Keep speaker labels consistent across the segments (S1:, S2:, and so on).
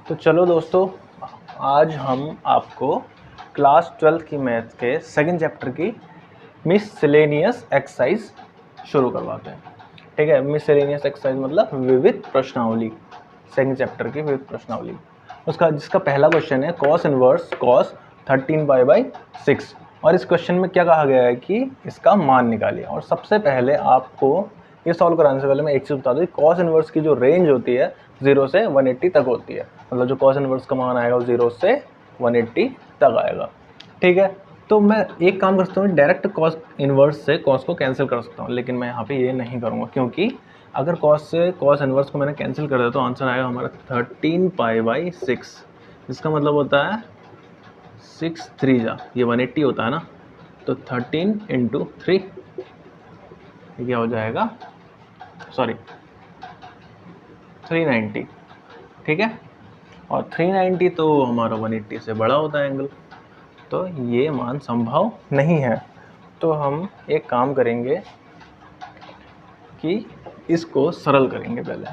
S1: तो चलो दोस्तों, आज हम आपको क्लास 12 की मैथ के सेकंड चैप्टर की मिससेलेनियस एक्सरसाइज शुरू करवाते हैं। ठीक है, मिससेलेनियस एक्सरसाइज मतलब विविध प्रश्नावली, सेकंड चैप्टर की विविध प्रश्नावली। उसका जिसका पहला क्वेश्चन है कॉस इनवर्स कॉस 13π/6। और इस क्वेश्चन में क्या कहा गया है कि इसका मान निकालिए। और सबसे पहले आपको ये सॉल्व कराने से पहले मैं एक चीज़ बता दूँ, कॉस इनवर्स की जो रेंज होती है 0 से 180 तक होती है। मतलब जो कॉस इनवर्स का मान आएगा वो 0 से 180 तक आएगा। ठीक है, तो मैं एक काम कर सकता हूँ, डायरेक्ट कॉस इनवर्स से कॉस को कैंसिल कर सकता हूँ, लेकिन मैं यहाँ पे ये नहीं करूँगा, क्योंकि अगर कॉस से कॉस इनवर्स को मैंने कैंसिल कर दिया तो आंसर आएगा हमारा 13π/6, जिसका मतलब होता है 6 3 जा, ये 180 होता है ना, तो 13 × 3 क्या हो जाएगा, सॉरी 390। ठीक है, और 390 तो हमारा 180 से बड़ा होता है एंगल, तो ये मान संभव नहीं है। तो हम एक काम करेंगे कि इसको सरल करेंगे पहले।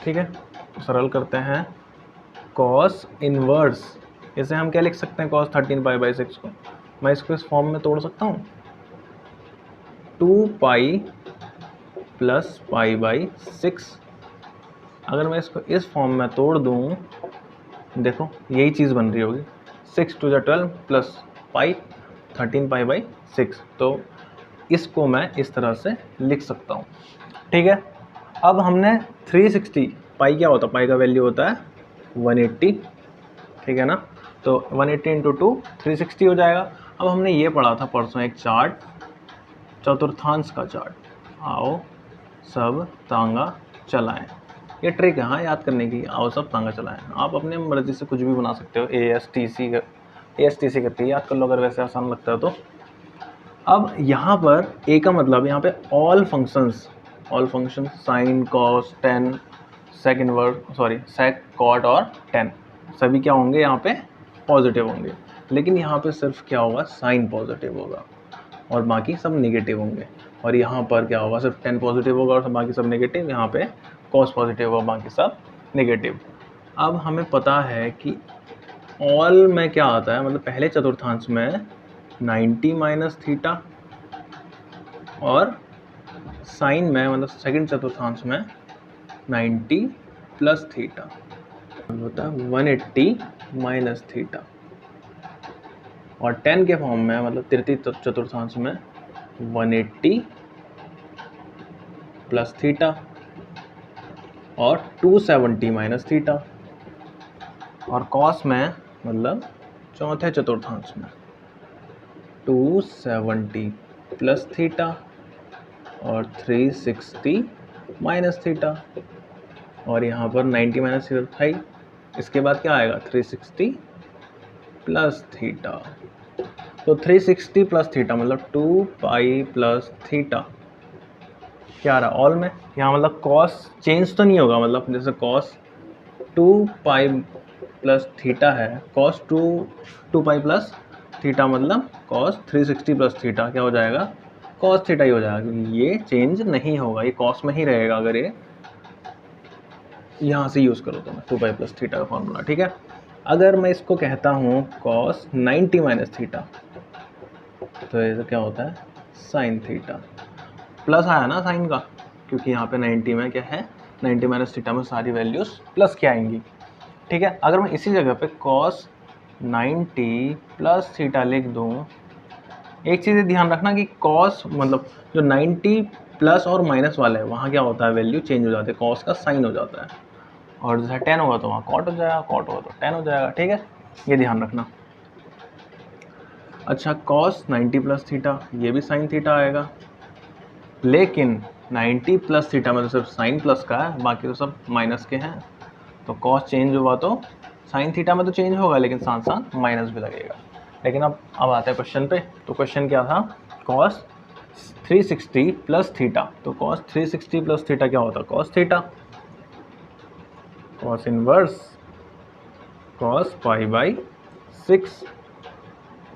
S1: ठीक है, सरल करते हैं। कॉस इनवर्स, इसे हम क्या लिख सकते हैं, कॉस 13π/6 को मैं इसको इस फॉर्म में तोड़ सकता हूँ, 2π + π/6। अगर मैं इसको इस फॉर्म में तोड़ दूँ, देखो यही चीज़ बन रही होगी, 6 2 12 + π 13π/6। तो इसको मैं इस तरह से लिख सकता हूँ। ठीक है, अब हमने 360, पाई क्या होता है, पाई का वैल्यू होता है 180। ठीक है ना, तो 180 × 2 360 हो जाएगा। अब हमने ये पढ़ा था परसों एक चार्ट, चतुर्थांश का चार्ट, आओ सब तांगा चलाएं। ये ट्रिक है हाँ याद करने की, आओ सब तांगा चलाएं। आप अपने मर्जी से कुछ भी बना सकते हो, ASTC करके याद कर लो अगर वैसे आसान लगता है तो। अब यहाँ पर ए का मतलब, यहाँ पे all functions sine cos tan sec inverse sec cot और टेन सभी क्या होंगे, यहाँ पे पॉजिटिव होंगे। लेकिन यहाँ पे सिर्फ क्या होगा, साइन पॉजिटिव होगा और बाकी सब नेगेटिव होंगे। और यहाँ पर क्या होगा, सिर्फ 10 पॉजिटिव होगा और बाकी सब नेगेटिव। यहाँ पे कॉस पॉजिटिव होगा, बाकी सब नेगेटिव। अब हमें पता है कि ऑल में क्या आता है, मतलब पहले चतुर्थांश में 90 - थीटा, और साइन में मतलब सेकंड चतुर्थांश में 90 + थीटा होता है 180 - थीटा। और 10 के फॉर्म में मतलब तृतीय चतुर्थांश में 180 + थीटा और 270 - थीटा। और कॉस में मतलब चौथे चतुर्थांश में 270 + थीटा और 360 - थीटा। और यहाँ पर 90 - थीटा था ही, इसके बाद क्या आएगा 360 + थीटा। तो 360 + थीटा मतलब 2π + थीटा क्या आ रहा ऑल में। यहाँ मतलब कॉस चेंज तो नहीं होगा, मतलब जैसे कॉस 2π + थीटा है, कॉस 2π + थीटा मतलब कॉस 360 + थीटा क्या हो जाएगा, कॉस थीटा ही हो जाएगा, क्योंकि ये चेंज नहीं होगा, ये कॉस में ही रहेगा अगर ये यहाँ से यूज़ करो तो मैं 2π + थीटा का फॉर्मूला। ठीक है, अगर मैं इसको कहता हूँ कॉस 90 - थीटा, तो ये क्या होता है साइन थीटा। प्लस आया ना साइन का, क्योंकि यहाँ पे 90 में क्या है, 90 - थीटा में सारी वैल्यूज़ प्लस की आएंगी। ठीक है, अगर मैं इसी जगह पे कॉस 90 + थीटा लिख दूँ, एक चीज़ ध्यान रखना कि कॉस मतलब जो 90 प्लस और माइनस वाला है वहाँ क्या होता है, वैल्यू चेंज हो जाती है, कॉस का साइन हो जाता है। और जैसे 10 होगा तो वहाँ कॉट हो जाएगा, कॉट होगा तो 10 हो जाएगा। ठीक है, ये ध्यान रखना। अच्छा, कॉस 90 + थीटा, ये भी साइन थीटा आएगा, लेकिन 90 + थीटा में तो सिर्फ साइन प्लस का है, बाकी तो सब माइनस के हैं। तो कॉस चेंज हुआ तो साइन थीटा में तो चेंज होगा, लेकिन साथ साथ माइनस भी लगेगा। लेकिन अब आते हैं क्वेश्चन पे। तो क्वेश्चन क्या था, कॉस 360 + थीटा। तो कॉस 360 + थीटा क्या होता है, cos theta. Cos inverse cos π/6,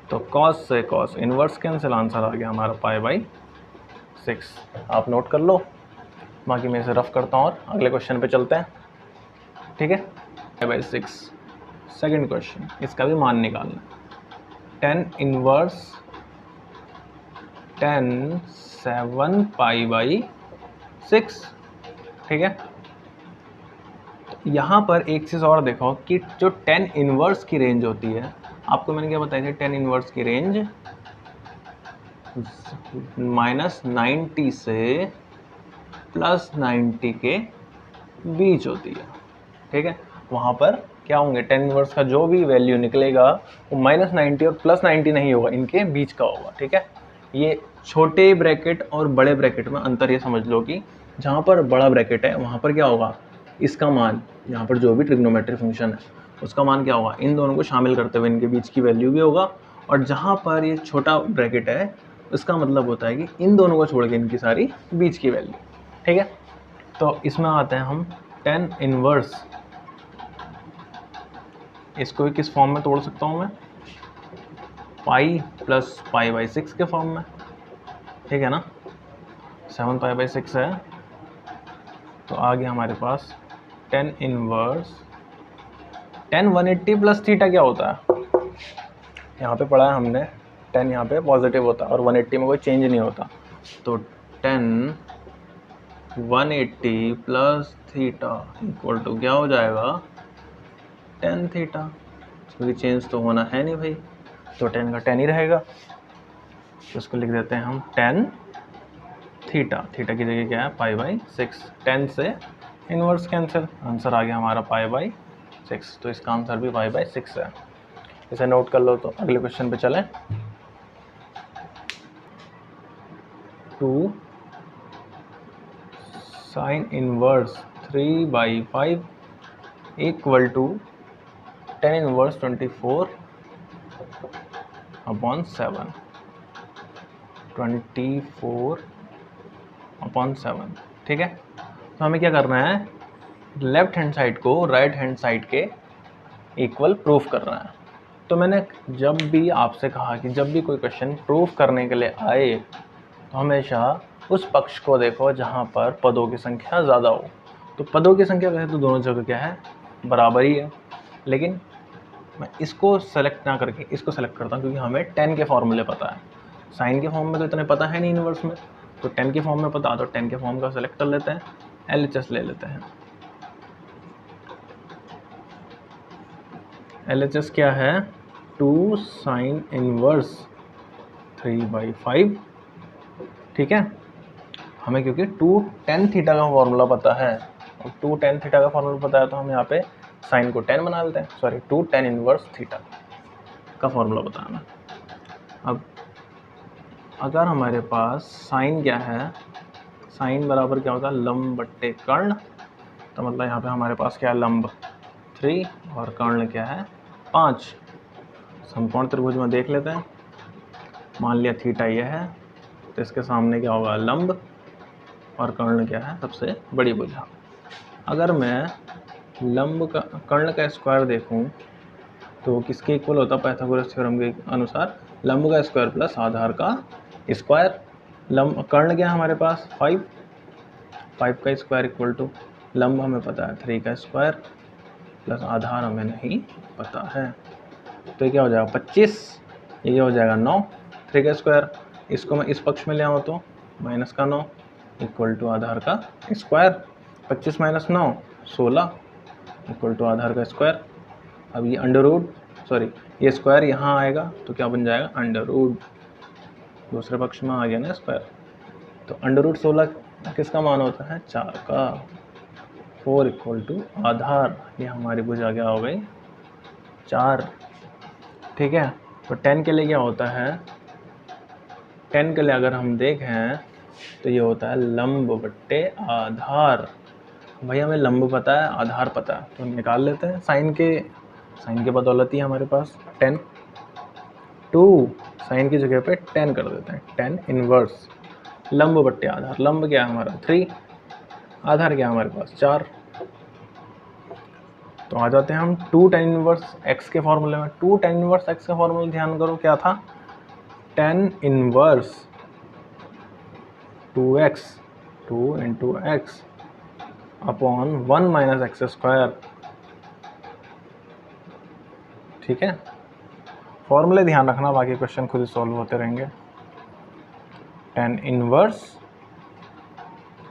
S1: तो कॉस से कॉस इनवर्स कैंसिल, आंसर आ गया हमारा π/6। आप नोट कर लो, बाकी मैं इसे रफ करता हूँ और अगले क्वेश्चन पे चलते हैं। ठीक है, 5/6। सेकेंड क्वेश्चन, इसका भी मान निकालना। 7π/6, ठीक है। यहाँ पर एक चीज़ और देखो कि जो 10 इनवर्स की रेंज होती है, आपको मैंने क्या बताया था, 10 इनवर्स की रेंज -90 से +90 के बीच होती है, ठीक है। वहाँ पर क्या होंगे, 10 इनवर्स का जो भी वैल्यू निकलेगा वो -90 और +90 नहीं होगा, इनके बीच का होगा, ठीक है। ये छोटे ब्रैकेट और बड़े ब्रैकेट में अंतर ये समझ लो कि जहाँ पर बड़ा ब्रैकेट है वहाँ पर क्या होगा, इसका मान, यहाँ पर जो भी ट्रिग्नोमेट्रिक फंक्शन है उसका मान क्या होगा, इन दोनों को शामिल करते हुए इनके बीच की वैल्यू भी होगा। और जहाँ पर ये छोटा ब्रैकेट है उसका मतलब होता है कि इन दोनों को छोड़ के इनकी सारी बीच की वैल्यू, ठीक है। तो इसमें आते हैं हम 10 इनवर्स, इसको भी किस फॉर्म में तोड़ सकता हूँ मैं, पाई प्लस π/6 के फॉर्म में, ठीक है ना। 7π/6 है, तो आ गया हमारे पास 10 इनवर्स 10 180 प्लस थीटा क्या होता है, यहाँ पे पढ़ा है हमने, 10 यहाँ पे पॉजिटिव होता है और 180 में कोई चेंज नहीं होता, तो 10 180 प्लस थीटा इक्वल टू क्या हो जाएगा, 10 थीटा, क्योंकि चेंज तो होना है नहीं भाई, तो 10 का 10 ही रहेगा। तो इसको लिख देते हैं हम 10 थीटा, थीटा की जगह क्या है π/6, 10 से इनवर्स कैंसिल, आंसर आ गया हमारा π/6, तो इसका आंसर भी π/6 है। इसे नोट कर लो। तो अगले क्वेश्चन पे चलें। 2 sin inverse 3/5 equal to 10 inverse 24/7, 24/7, ठीक है। तो हमें क्या करना है, लेफ्ट हैंड साइड को राइट हैंड साइड के इक्वल प्रूफ करना है। तो मैंने जब भी आपसे कहा कि जब भी कोई क्वेश्चन प्रूफ करने के लिए आए तो हमेशा उस पक्ष को देखो जहाँ पर पदों की संख्या ज़्यादा हो। तो पदों की संख्या वैसे तो दोनों जगह क्या है, बराबर ही है, लेकिन मैं इसको सेलेक्ट ना करके इसको सेलेक्ट करता हूँ क्योंकि हमें 10 के फॉर्मूले पता है। साइन के फॉर्म में तो इतने पता है नहीं इनवर्स में, तो 10 के फॉर्म में पता, तो 10 के फॉर्म का सेलेक्ट कर लेते हैं, LHS ले लेते हैं। LHS क्या है, 2 sin इनवर्स 3/5, ठीक है। हमें क्योंकि 2 tan थीटा का फॉर्मूला पता है और 2 tan थीटा का फॉर्मूला पता है, तो हम यहाँ पे साइन को 10 बना लेते हैं, सॉरी 2 tan इनवर्स थीटा का फॉर्मूला बताना। अब अगर हमारे पास साइन क्या है, साइन बराबर क्या होता है, लंब बट्टे कर्ण, तो मतलब यहाँ पे हमारे पास क्या है, लंब 3 और कर्ण क्या है 5। समकोण त्रिभुज में देख लेते हैं, मान लिया थीटा ये है, तो इसके सामने क्या होगा, लंब, और कर्ण क्या है, सबसे बड़ी भुजा। अगर मैं लंब का कर्ण का स्क्वायर देखूं तो किसके इक्वल होता है, पाइथागोरस थ्योरम के अनुसार लंब का स्क्वायर प्लस आधार का स्क्वायर। लंब कर्ण क्या है हमारे पास 5 का स्क्वायर इक्वल टू लंब हमें पता है 3 का स्क्वायर प्लस आधार हमें नहीं पता है, तो ये क्या हो जाएगा 25, ये क्या हो जाएगा 9, 3 का स्क्वायर, इसको मैं इस पक्ष में ले आऊँ तो माइनस का 9 इक्वल टू आधार का स्क्वायर, 25 माइनस 9 16 इक्वल टू आधार का स्क्वायर। अब ये अंडर रूट, सॉरी ये स्क्वायर यहाँ आएगा तो क्या बन जाएगा अंडर रूट, दूसरे पक्ष में आ गया ना स्क्वायर, तो अंडर रूट 16 किसका मान होता है, 4 का, 4 इक्वल टू आधार, ये हमारी भुजा क्या हो गई 4, ठीक है। तो 10 के लिए क्या होता है, 10 के लिए अगर हम देखें तो ये होता है लंब बट्टे आधार। भाई हमें लंब पता है, आधार पता है, तो निकाल लेते हैं। साइन के बदौलत ही हमारे पास 10, 2 साइन की जगह पे 10 कर देते हैं, 10 इनवर्स लंब बट्टे आधार, लंब क्या है हमारा 3, आधार क्या है हमारे पास 4। तो आ जाते हैं हम 2 tan इनवर्स x के फॉर्मूले में। 2 tan इनवर्स x का फॉर्मूला ध्यान करो क्या था, tan inverse 2x 2 × x upon 1 - x² ठीक है, फॉर्मूले ध्यान रखना, बाकी क्वेश्चन खुद ही सॉल्व होते रहेंगे। tan इनवर्स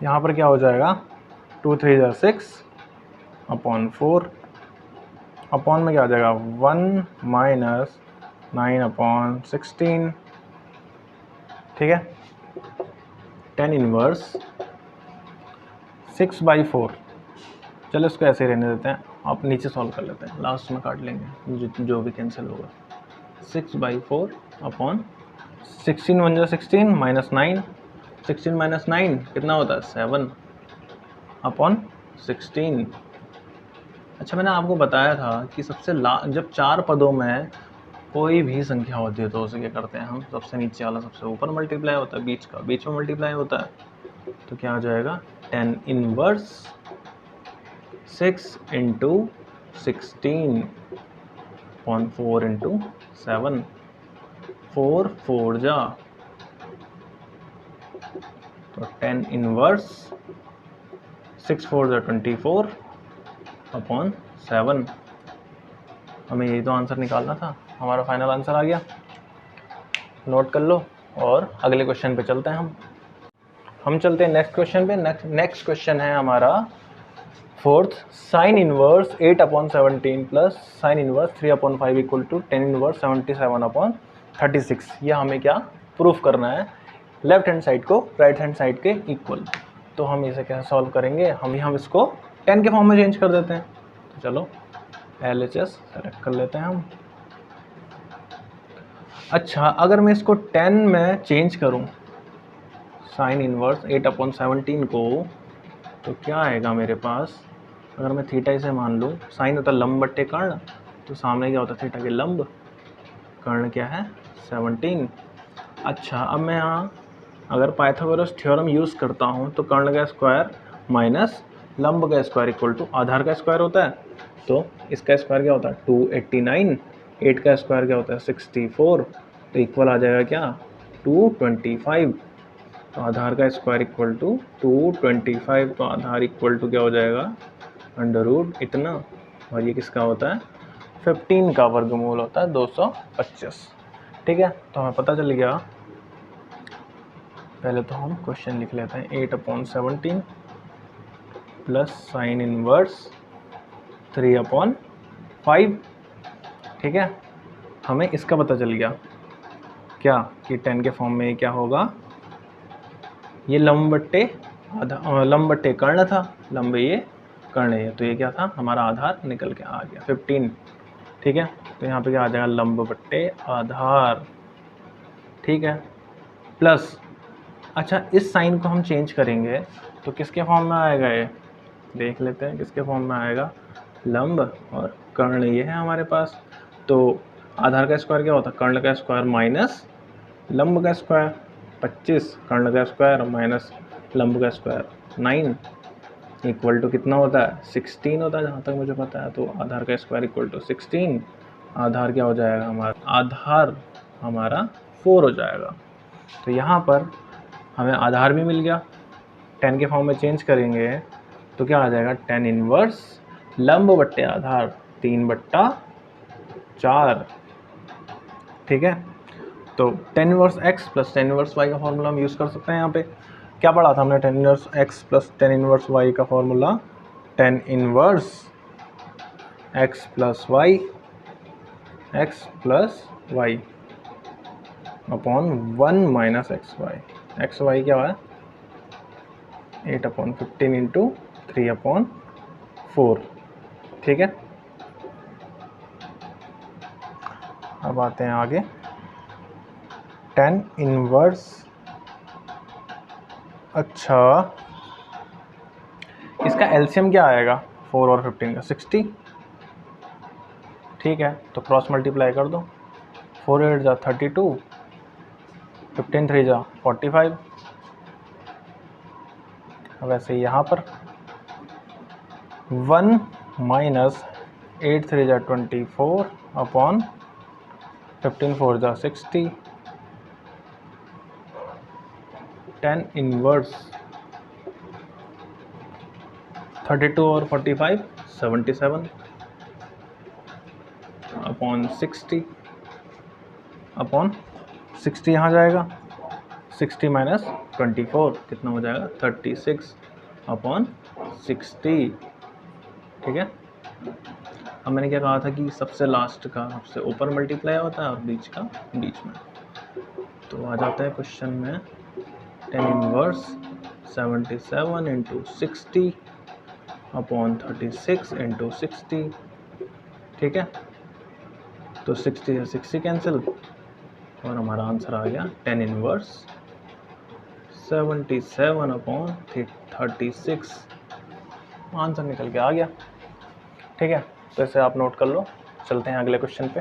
S1: यहाँ पर क्या हो जाएगा, 2 3 जा 6 अपॉन 4 अपॉन में क्या हो जाएगा 1 माइनस 9 अपॉन 16। ठीक है, tan इनवर्स 6/4, चलो इसको ऐसे ही रहने देते हैं, आप नीचे सॉल्व कर लेते हैं, लास्ट में काट लेंगे जो भी कैंसिल होगा। 6/4 अपॉन 16 1 जा 16 माइनस 9, 16 माइनस 9 कितना होता है 7 अपॉन 16। अच्छा, मैंने आपको बताया था कि सबसे जब 4 पदों में कोई भी संख्या होती है तो उसे क्या करते हैं हम, सबसे नीचे वाला सबसे ऊपर मल्टीप्लाई होता है, बीच में मल्टीप्लाई होता है। तो क्या हो जाएगा, tan inverse 6 into 16 upon 4 into 7, 4 4 जा, तो tan इनवर्स 6 4 जा 24 अपॉन 7। हमें यही तो आंसर निकालना था, हमारा फाइनल आंसर आ गया। नोट कर लो और अगले क्वेश्चन पे चलते हैं हम चलते हैं नेक्स्ट क्वेश्चन पे। नेक्स्ट क्वेश्चन है हमारा fourth, sine inverse 8/17 plus sine inverse 3/5 equal to tan inverse 77/36। ये हमें क्या प्रूफ करना है, लेफ्ट हैंड साइड को राइट हैंड साइड के इक्वल। तो हम इसे कैसे सॉल्व करेंगे, हम इसको 10 के फॉर्म में चेंज कर देते हैं। तो चलो LHS सेलेक्ट कर लेते हैं हम। अच्छा, अगर मैं इसको 10 में चेंज करूं साइन इनवर्स 8/17 को, तो क्या आएगा मेरे पास, अगर मैं थीटा इसे मान लूँ, साइन होता है लंब बट्टे कर्ण, तो सामने क्या होता है थीटा के लंब, कर्ण क्या है 17। अच्छा, अब मैं यहाँ अगर पाइथागोरस थ्योरम यूज़ करता हूँ तो कर्ण का स्क्वायर माइनस लंब का स्क्वायर इक्वल टू आधार का स्क्वायर होता है। तो इसका स्क्वायर क्या होता है 289, 8 का स्क्वायर क्या होता है 64, तो इक्वल आ जाएगा क्या 225। तो आधार का स्क्वायर इक्वल टू 225, तो आधार इक्वल टू क्या हो जाएगा अंडर रूट इतना, और ये किसका होता है 15 का वर्गमूल होता है 225। ठीक है, तो हमें पता चल गया। पहले तो हम क्वेश्चन लिख लेते हैं, 8/17 प्लस साइन इनवर्स 3/5। ठीक है, हमें इसका पता चल गया क्या कि 10 के फॉर्म में क्या होगा, ये लंब बट्टे कर्ण था, लंब ये कर्ण है, तो ये क्या था हमारा आधार निकल के आ गया 15। ठीक है, तो यहाँ पे क्या आ जाएगा लंब बट्टे आधार। ठीक है, प्लस अच्छा इस साइन को हम चेंज करेंगे तो किसके फॉर्म में आएगा, ये देख लेते हैं किसके फॉर्म में आएगा, लंब और कर्ण ये है हमारे पास। तो आधार का स्क्वायर क्या होता है कर्ण का स्क्वायर माइनस लंब का स्क्वायर 25, कर्ण का स्क्वायर माइनस लंब का स्क्वायर 9 इक्वल टू कितना होता है 16 होता है जहाँ तक मुझे पता है। तो आधार का स्क्वायर इक्वल टू 16, आधार क्या हो जाएगा हमारा, आधार हमारा 4 हो जाएगा। तो यहाँ पर हमें आधार भी मिल गया, 10 के फॉर्म में चेंज करेंगे तो क्या आ जाएगा tan इनवर्स लंब बट्टे आधार 3/4। ठीक है, तो tan inverse x plus tan inverse y का फॉर्मूला हम यूज़ कर सकते हैं। यहाँ पे क्या पढ़ा था हमने, tan inverse x plus tan inverse y का formula, tan inverse x plus y upon 1 minus x y क्या है 8/15 इंटू 3/4। ठीक है, अब आते हैं आगे, tan इनवर्स, अच्छा इसका एलसीएम क्या आएगा 4 और 15 का 60। ठीक है, तो क्रॉस मल्टीप्लाई कर दो, 4 8 जा 32, 15 3 जा 45। वैसे यहाँ पर 1 माइनस 8 3 जा 24 अपॉन 15 4 जा 60, tan इनवर्स 32 और 45 77। अपॉन 60 अपॉन 60 यहाँ जाएगा, 60 माइनस 24 कितना हो जाएगा 36 अपॉन 60। ठीक है, अब मैंने क्या कहा था कि सबसे लास्ट का सबसे ऊपर मल्टीप्लाई होता है और बीच का बीच में। तो आ जाता है क्वेश्चन में 10 इनवर्स 77 इंटू 60 अपॉन 36 इंटू 60। ठीक है, तो 60 से 60 कैंसिल और हमारा आंसर आ गया 10 इनवर्स 77 अपॉन 36। आंसर निकल के आ गया। ठीक है, तो इसे आप नोट कर लो। चलते हैं अगले क्वेश्चन पे।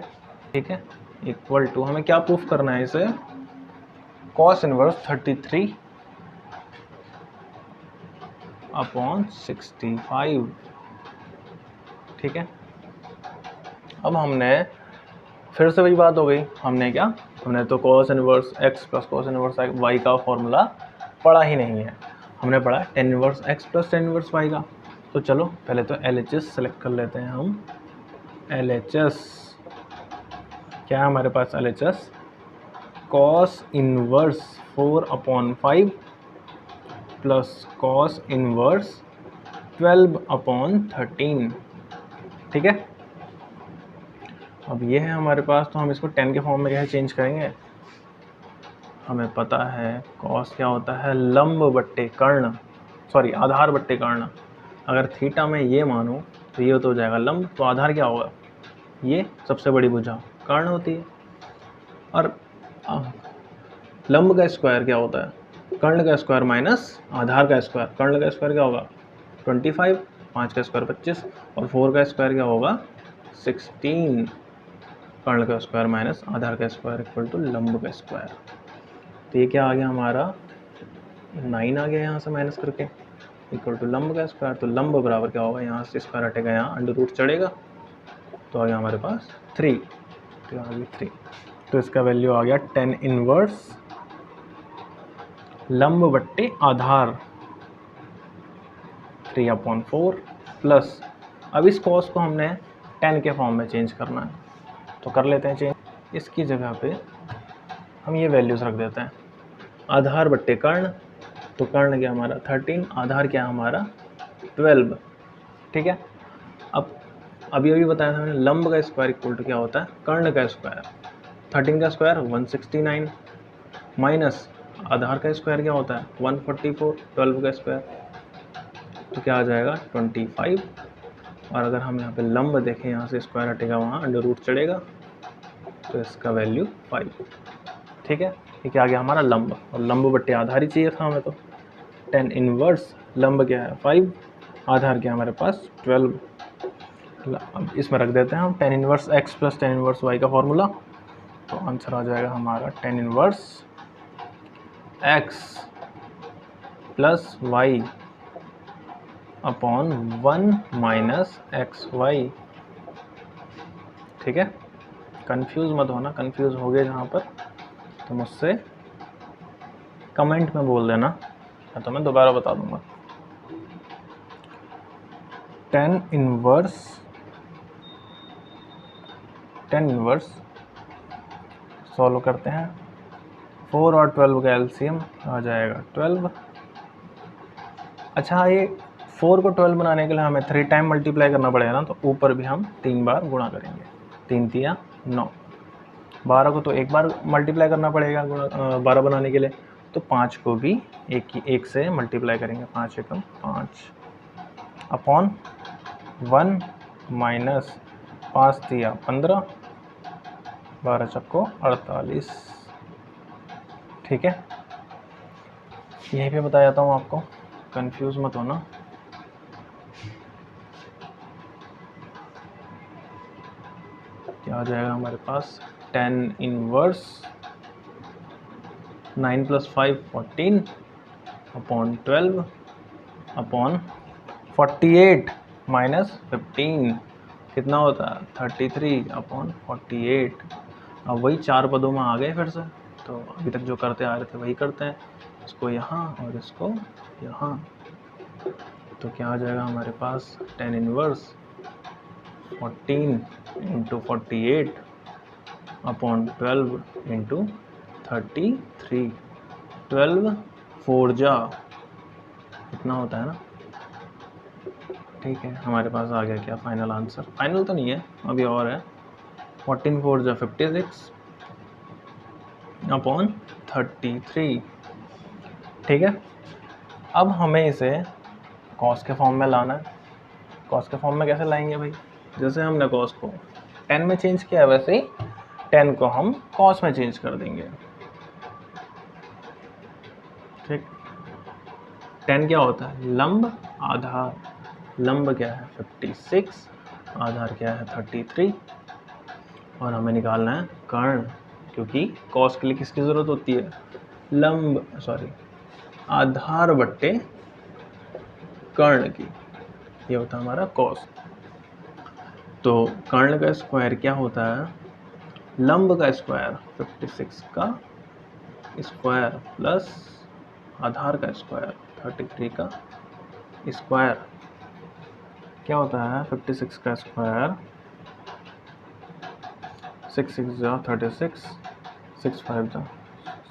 S1: ठीक है, इक्वल टू हमें क्या प्रूफ करना है इसे, कॉस इनवर्स 33 अपॉन 65। ठीक है, अब हमने फिर से वही बात हो गई, हमने तो cos inverse x plus cos inverse y का फॉर्मूला पढ़ा ही नहीं है। हमने पढ़ा tan inverse x plus tan inverse y का। तो चलो पहले तो LHS सेलेक्ट कर लेते हैं हम। LHS क्या है हमारे पास, LHS cos inverse 4/5 plus cos inverse 12/13। ठीक है, अब ये है हमारे पास, तो हम इसको 10 के फॉर्म में कैसे चेंज करेंगे। हमें पता है कॉस क्या होता है, लंब बट्टे कर्ण, सॉरी आधार बट्टे कर्ण। अगर थीटा में ये मानो तो ये तो हो जाएगा लंब, तो आधार क्या होगा, ये सबसे बड़ी भुजा कर्ण होती है। और लंब का स्क्वायर क्या होता है, कर्ण का स्क्वायर माइनस आधार का स्क्वायर। कर्ण का स्क्वायर क्या होगा 25, 5 का स्क्वायर 25 और 4 का स्क्वायर क्या होगा 16। कर्ण का स्क्वायर माइनस आधार का स्क्वायर इक्वल टू लंब का स्क्वायर। तो ये क्या आ गया हमारा 9 आ गया यहाँ से माइनस करके, इक्वल टू लंब का स्क्वायर। तो लंब बराबर क्या होगा, यहाँ से स्क्वायर हटेगा, यहाँ अंडर रूट चढ़ेगा, तो आ गया हमारे पास 3। तो आ गई 3, तो इसका वैल्यू आ गया 10 इनवर्स लंब बट्टे आधार 3/4 प्लस, अब इस कॉस को हमने 10 के फॉर्म में चेंज करना है, तो कर लेते हैं चेंज। इसकी जगह पे हम ये वैल्यूज रख देते हैं, आधार बट्टे कर्ण, तो कर्ण क्या हमारा 13, आधार क्या हमारा 12। ठीक है, अब अभी बताया था मैंने, लंब का स्क्वायर इक्वल टू क्या होता है कर्ण का स्क्वायर। 13 का स्क्वायर 169 माइनस आधार का स्क्वायर क्या होता है 144, 12 का स्क्वायर तो क्या आ जाएगा 25। और अगर हम यहाँ पे लंब देखें, यहाँ से स्क्वायर हटेगा, वहाँ अंडर रूट चढ़ेगा, तो इसका वैल्यू 5। ठीक है, ये क्या आ गया हमारा लंब, और लंब बट्टे आधार ही चाहिए था हमें, तो 10 इनवर्स लंब क्या है 5, आधार क्या हमारे पास 12। अब इसमें रख देते हैं हम 10 inverse x plus 10 inverse y का फॉर्मूला, तो आंसर आ जाएगा हमारा 10 inverse x plus y upon 1 minus x y. ठीक है, कंफ्यूज मत होना, कंफ्यूज हो गए जहाँ पर तो मुझसे कमेंट में बोल देना, या तो मैं दोबारा बता दूंगा। 10 इनवर्स सॉल्व करते हैं, 4 और 12 का एलसीएम आ जाएगा 12। अच्छा, ये 4 को 12 बनाने के लिए हमें 3 टाइम मल्टीप्लाई करना पड़ेगा ना, तो ऊपर भी हम 3 बार गुणा करेंगे, 3 3 9। 12 को तो एक बार मल्टीप्लाई करना पड़ेगा 12 बनाने के लिए, तो 5 को भी एक से मल्टीप्लाई करेंगे, 5 एकम 5 अपॉन 1 माइनस 5 3 15, 12 चक्को 48। ठीक है, यहीं पे बता जाता हूँ आपको, कंफ्यूज मत होना। क्या आ जाएगा हमारे पास 10 inverse 9 plus 5 14 upon 12 upon 48 minus 15 कितना होता है 33 अपॉन 48। अब वही 4 पदों में आ गए फिर से, तो अभी तक जो करते आ रहे थे वही करते हैं, इसको यहाँ और इसको यहाँ। तो क्या आ जाएगा हमारे पास 10 इनवर्स 14 इंटू 48 अपॉन 12 इंटू 33। 12 4 जा इतना होता है ना। ठीक है, हमारे पास आ गया क्या फाइनल आंसर। फाइनल तो नहीं है, अभी और है। 14 4 जा 56 अपॉन 33। ठीक है, अब हमें इसे कॉस के फॉर्म में लाना है। कॉस के फॉर्म में कैसे लाएंगे भाई? जैसे हमने कॉस को 10 में चेंज किया है, वैसे ही 10 को हम कॉस में चेंज कर देंगे। ठीक, 10 क्या होता है? लंब आधार। लंब क्या है? 56, आधार क्या है? 33। और हमें निकालना है कर्ण, क्योंकि कॉस के लिए किसकी ज़रूरत होती है? आधार बट्टे कर्ण की। ये होता है हमारा कॉस। तो कर्ण का स्क्वायर क्या होता है? लंब का स्क्वायर 56 का स्क्वायर प्लस आधार का स्क्वायर 33 का स्क्वायर। क्या होता है? 56 का स्क्वायर 6 6 जा 36, 6 5 जा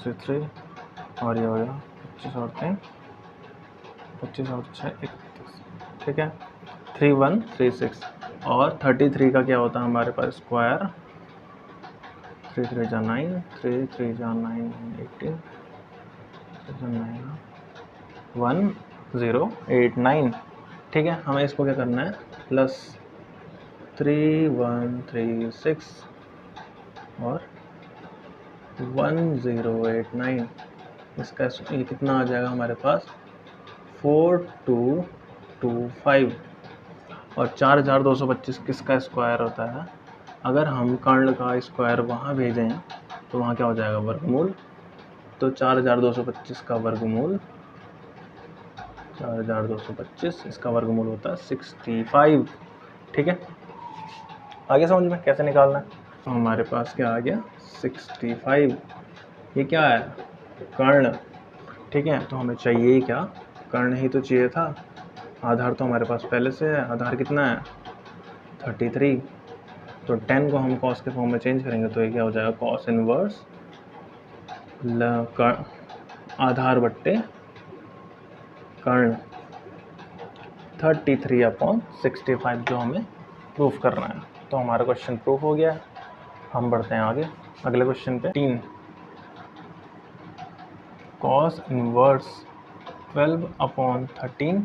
S1: 63, और ये हो गया 25 और 3 25 और 6 31। ठीक है, 3136। और 33 का क्या होता है हमारे पास? स्क्वायर 3 3 जा 9, 3 3 जा 9 18, 1089। ठीक है, हमें इसको क्या करना है? प्लस 3136 और 1089। इसका ये कितना आ जाएगा हमारे पास? 4225। और 4225 किसका स्क्वायर होता है? अगर हम कर्ण का स्क्वायर वहाँ भेजें तो वहाँ क्या हो जाएगा? वर्गमूल। तो 4225 का वर्गमूल 4225, इसका वर्गमूल होता है 65। ठीक है, आगे समझ में कैसे निकालना है? तो हमारे पास क्या आ गया? 65। ये क्या है? कर्ण। ठीक है, तो हमें चाहिए क्या? कर्ण ही तो चाहिए था। आधार तो हमारे पास पहले से है। आधार कितना है? 33। तो 10 को हम कॉस के फॉर्म में चेंज करेंगे तो ये क्या हो जाएगा? कॉस इनवर्स आधार बट्टे कर्ण 33/65 जो हमें प्रूफ करना है। तो हमारा क्वेश्चन प्रूफ हो गया है। हम बढ़ते हैं आगे अगले क्वेश्चन पे। 3 कॉस इनवर्स 12/13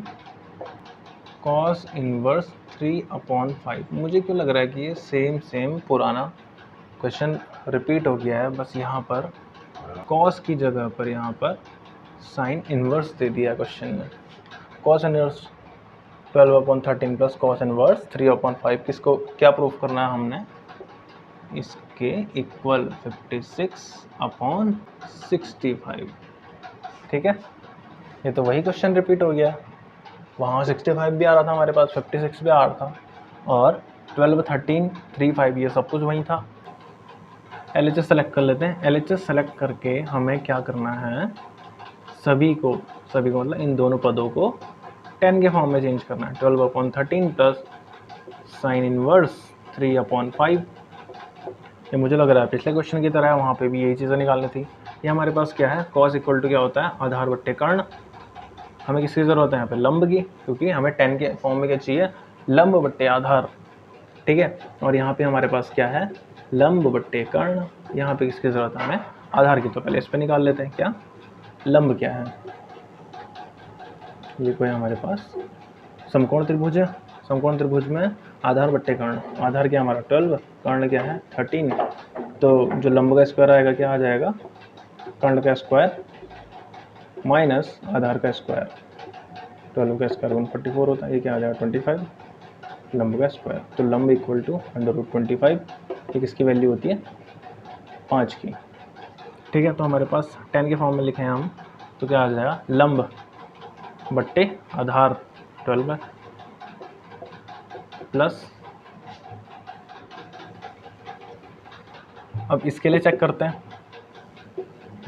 S1: कॉस इनवर्स 3/5। मुझे क्यों लग रहा है कि ये सेम पुराना क्वेश्चन रिपीट हो गया है, बस यहाँ पर कॉस की जगह पर यहाँ पर साइन इनवर्स दे दिया क्वेश्चन में। Cos inverse 12/13 plus cos inverse 3/5 किसको क्या प्रूफ करना है हमने? इसके इक्वल 56/65। ठीक है, ये तो वही क्वेश्चन रिपीट हो गया। वहाँ 65 भी आ रहा था हमारे पास, 56 भी आ रहा था, और 12 13 3 5 ये सब कुछ वही था। LHS सेलेक्ट कर लेते हैं। LHS सेलेक्ट करके हमें क्या करना है? सभी को मतलब इन दोनों पदों को 10 के फॉर्म में चेंज करना है। 12/13 प्लस साइन इनवर्स 3/5। ये मुझे लग रहा है पिछले क्वेश्चन की तरह है, वहाँ पे भी यही चीज़ें निकालनी थी। ये हमारे पास क्या है? कॉस इक्वल टू क्या होता है? आधार बट्टे कर्ण। हमें किसकी ज़रूरत है यहाँ पे? लंब की, क्योंकि हमें 10 के फॉर्म में क्या चाहिए? लंब बट्टे आधार। ठीक है, और यहाँ पे हमारे पास क्या है? लंब बट्टे कर्ण। यहाँ पे किसकी ज़रूरत है हमें? आधार की। तो पहले इस पर निकाल लेते हैं। क्या लंब क्या है? ये कोई हमारे पास समकोण त्रिभुज है। समकोण त्रिभुज में आधार बट्टे कर्ण। आधार क्या हमारा? 12, कर्ण क्या है? 13। तो जो लंब का स्क्वायर आएगा क्या आ जाएगा? कर्ण का स्क्वायर माइनस आधार का स्क्वायर। 12 का स्क्वायर 144 होता है। ये क्या आ जाएगा? 25 लंब का स्क्वायर। तो लंब इक्वल टू √25। ये किसकी वैल्यू होती है? 5 की। ठीक है, तो हमारे पास 10 के फॉर्म में लिखे हैं हम, तो क्या आ जाएगा? लंब बट्टे आधार 12 प्लस, अब इसके लिए चेक करते हैं।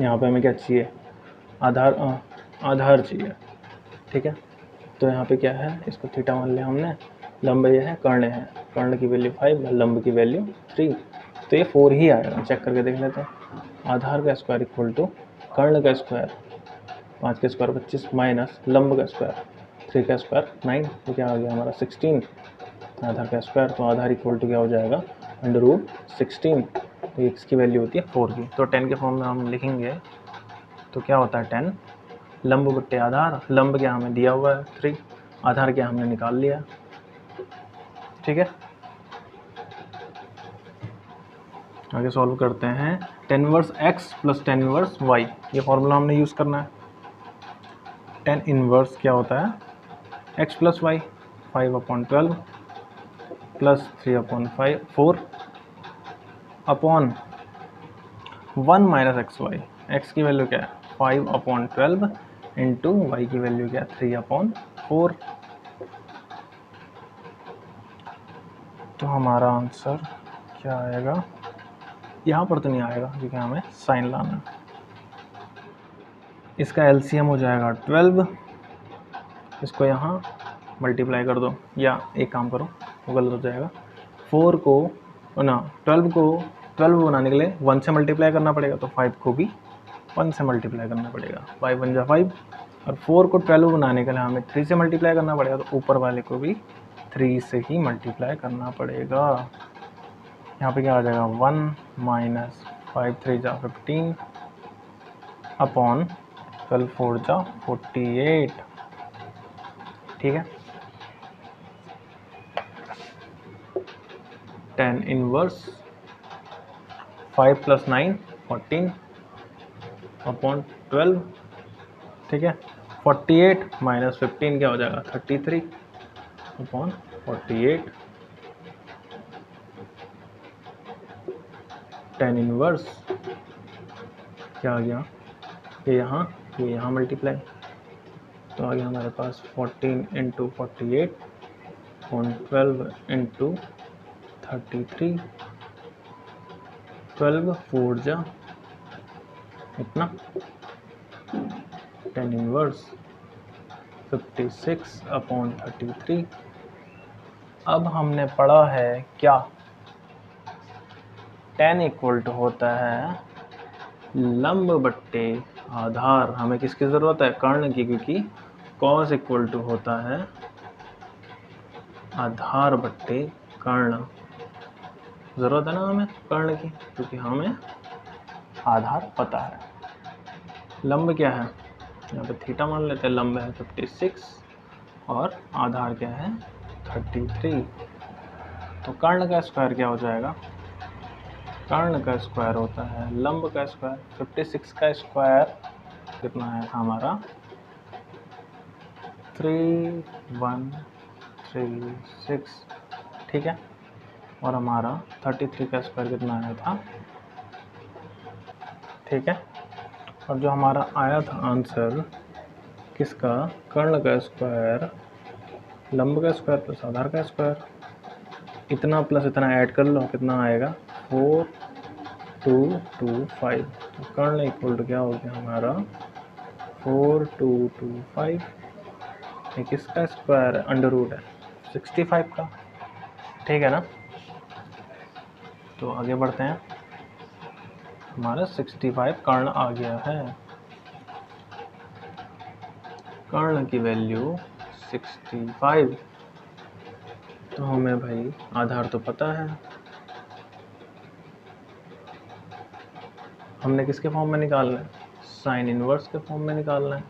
S1: यहाँ पे हमें क्या चाहिए? आधार चाहिए। ठीक है, तो यहाँ पे क्या है? इसको थीटा मान लिया हमने। लंब ये है, कर्ण है। कर्ण की वैल्यू 5, लंब की वैल्यू 3, तो ये 4 ही आएगा। चेक करके देख लेते हैं। आधार का स्क्वायर इक्वल टू कर्ण का स्क्वायर 5 का स्क्वायर 25 माइनस लंब का स्क्वायर 3 का स्क्वायर 9, तो क्या आ गया हमारा 16 आधार का स्क्वायर। तो आधार इक्वल टू क्या हो जाएगा √16, तो इसकी वैल्यू होती है 4 की। तो 10 के फॉर्म में हम लिखेंगे तो क्या होता है 10 लंब बट्टे आधार, लंब क्या हमें दिया हुआ है 3, आधार क्या हमने निकाल लिया। ठीक है, आगे सॉल्व करते हैं। tan inverse x plus tan inverse y, ये फॉर्मूला हमने यूज़ करना है। tan इनवर्स क्या होता है x plus y 5/12 plus 3/4 upon 1 minus x y. X की वैल्यू क्या है 5/12 इंटू वाई की वैल्यू क्या है 3/4। तो हमारा आंसर क्या आएगा, यहाँ पर तो नहीं आएगा क्योंकि हमें साइन लाना है। इसका एलसीएम हो जाएगा 12, इसको यहाँ मल्टीप्लाई कर दो, या एक काम करो वो गलत हो जाएगा। 4 को ना 12 को 12 बनाने के लिए 1 से मल्टीप्लाई करना पड़ेगा, तो 5 को भी 1 से मल्टीप्लाई करना पड़ेगा। 5 1 जा 5, और 4 को 12 बनाने के लिए हमें 3 से मल्टीप्लाई करना पड़ेगा, तो ऊपर वाले को भी 3 से ही मल्टीप्लाई करना पड़ेगा। यहाँ पे क्या आ जाएगा 1 माइनस 5 3 जा 15 अपॉन 12 4 जा 48। ठीक है, tan इनवर्स 5 + 9 14 अपॉन 12। ठीक है, 48 माइनस 15 क्या हो जाएगा 33 अपॉन 48। tan इनवर्स क्या आ गया, ये यहाँ मल्टीप्लाई, तो आ गया हमारे पास 14 इंटू 48 अपॉन 12 इंटू 33, 12 4 जा इतना, tan इनवर्स 56 अपॉन 33। अब हमने पढ़ा है क्या, tan इक्वल टू होता है लंब बट्टे आधार। हमें किसकी ज़रूरत है, कर्ण की, क्योंकि cos इक्वल टू होता है आधार बट्टे कर्ण। ज़रूरत है ना हमें कर्ण की, क्योंकि हमें आधार पता है। लंब क्या है, यहाँ पे थीटा मान लेते हैं, लंब है 56 और आधार क्या है 33। तो कर्ण का स्क्वायर क्या हो जाएगा, कर्ण का स्क्वायर होता है लंब का स्क्वायर। 56 का स्क्वायर कितना है हमारा 3136। ठीक है, और हमारा 33 का स्क्वायर कितना आया था। ठीक है, और जो हमारा आया था आंसर किसका, कर्ण का स्क्वायर लंब का स्क्वायर प्लस आधार का स्क्वायर, इतना प्लस इतना ऐड कर लो कितना आएगा 4225। तो कर्ण इक्वल टू क्या हो गया हमारा 4225। ये किसका स्क्वायर है, अंडर रूट है 65 का। ठीक है ना, तो आगे बढ़ते हैं। हमारा 65 कर्ण आ गया है, कर्ण की वैल्यू 65। तो हमें भाई आधार तो पता है, हमने किसके फॉर्म में निकालना है, साइन इनवर्स के फॉर्म में निकालना है।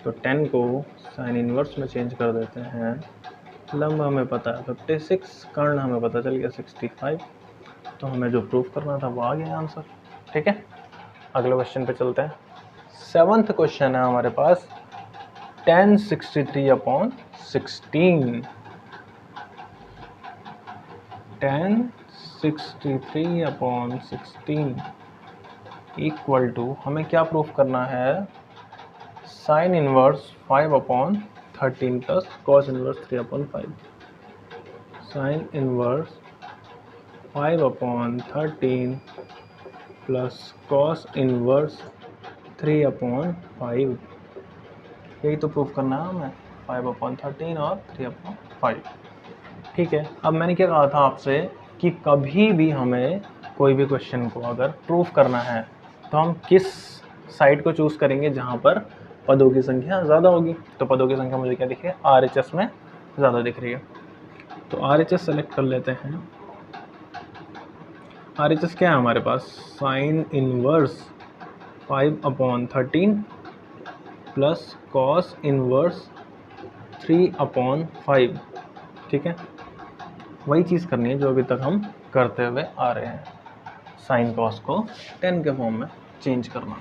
S1: तो 10 को साइन इनवर्स में चेंज कर देते हैं। लंब हमें पता है 56, कर्ण हमें पता चल गया 65, तो हमें जो प्रूफ करना था वो आ गया आंसर। ठीक है, अगले क्वेश्चन पे चलते हैं। 7th क्वेश्चन है हमारे पास, tan 63/16। tan 63/16 इक्वल टू, हमें क्या प्रूफ करना है, sine inverse 5/13 plus cos inverse 3/5। Sign inverse 5/13 plus cos inverse 3/5, यही तो प्रूफ करना है हमें, 5/13 और 3/5। ठीक है, अब मैंने क्या कहा था आपसे कि कभी भी हमें कोई भी क्वेश्चन को अगर प्रूफ करना है तो हम किस साइड को चूज़ करेंगे जहाँ पर पदों की संख्या ज़्यादा होगी। तो पदों की संख्या मुझे क्या दिख रही है, RHS में ज़्यादा दिख रही है। तो RHS सेलेक्ट कर लेते हैं। RHS क्या है हमारे पास, sine inverse 5/13 plus cos inverse 3/5। ठीक है, वही चीज़ करनी है जो अभी तक हम करते हुए आ रहे हैं, साइन कॉस को 10 के फॉर्म में चेंज करना।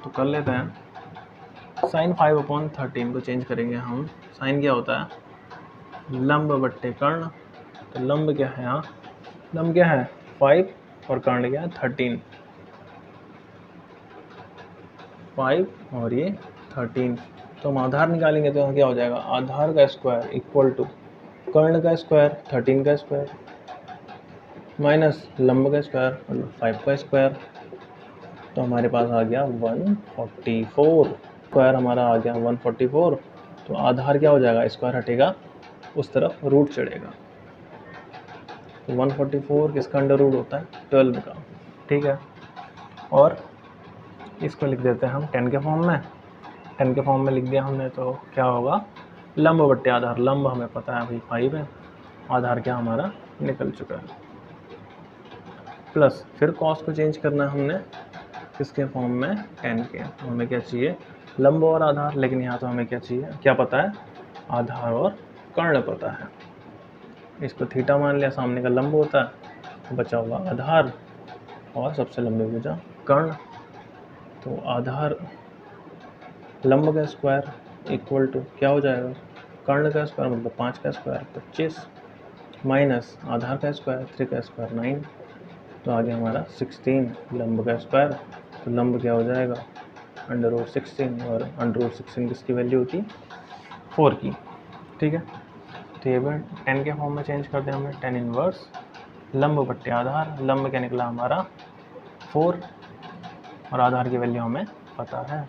S1: तो कर लेते हैं। साइन 5/13 को चेंज करेंगे हम। साइन क्या होता है, लंब बट्टे कर्ण। तो लंब क्या है यहाँ, लंब क्या है 5 और कर्ण क्या है 13। 5 और ये 13, तो हम आधार निकालेंगे तो क्या हो जाएगा, आधार का स्क्वायर इक्वल टू कर्ण का स्क्वायर 13 का स्क्वायर माइनस लंब का स्क्वायर मतलब 5 का स्क्वायर। तो हमारे पास आ गया 144, स्क्वायर हमारा आ गया 144। तो आधार क्या हो जाएगा, स्क्वायर हटेगा उस तरफ रूट चढ़ेगा। तो 144 किसका अंडर रूट होता है, 12 का। ठीक है, और इसको लिख देते हैं हम 10 के फॉर्म में। 10 के फॉर्म में लिख दिया हमने तो क्या होगा, लंब बट्टे आधार। लंब हमें पता है भाई 5 है, आधार क्या हमारा निकल चुका है। प्लस फिर कॉस को चेंज करना है हमने किसके फॉर्म में, 10 के। तो हमें क्या चाहिए, लंब और आधार, लेकिन यहाँ तो हमें क्या चाहिए, क्या पता है, आधार और कर्ण पता है। इसको थीटा मान लिया, सामने का लंब होता है तो बचा हुआ आधार और सबसे लंबी भुजा कर्ण। तो आधार लंब का स्क्वायर इक्वल टू क्या हो जाएगा, कर्ण का स्क्वायर मतलब 5 का स्क्वायर 25 माइनस आधार का स्क्वायर 3 का स्क्वायर 9। तो आगे हमारा 16 लंब का स्क्वायर। तो लंब क्या हो जाएगा अंडर रूट 16 और अंडर रूट 16 किसकी वैल्यू होती 4 की। ठीक है, तो ये भी 10 के फॉर्म में चेंज कर दिया हमने। 10 इनवर्स लंब बट्टे आधार, लंब क्या निकला हमारा 4 और आधार की वैल्यू हमें पता है।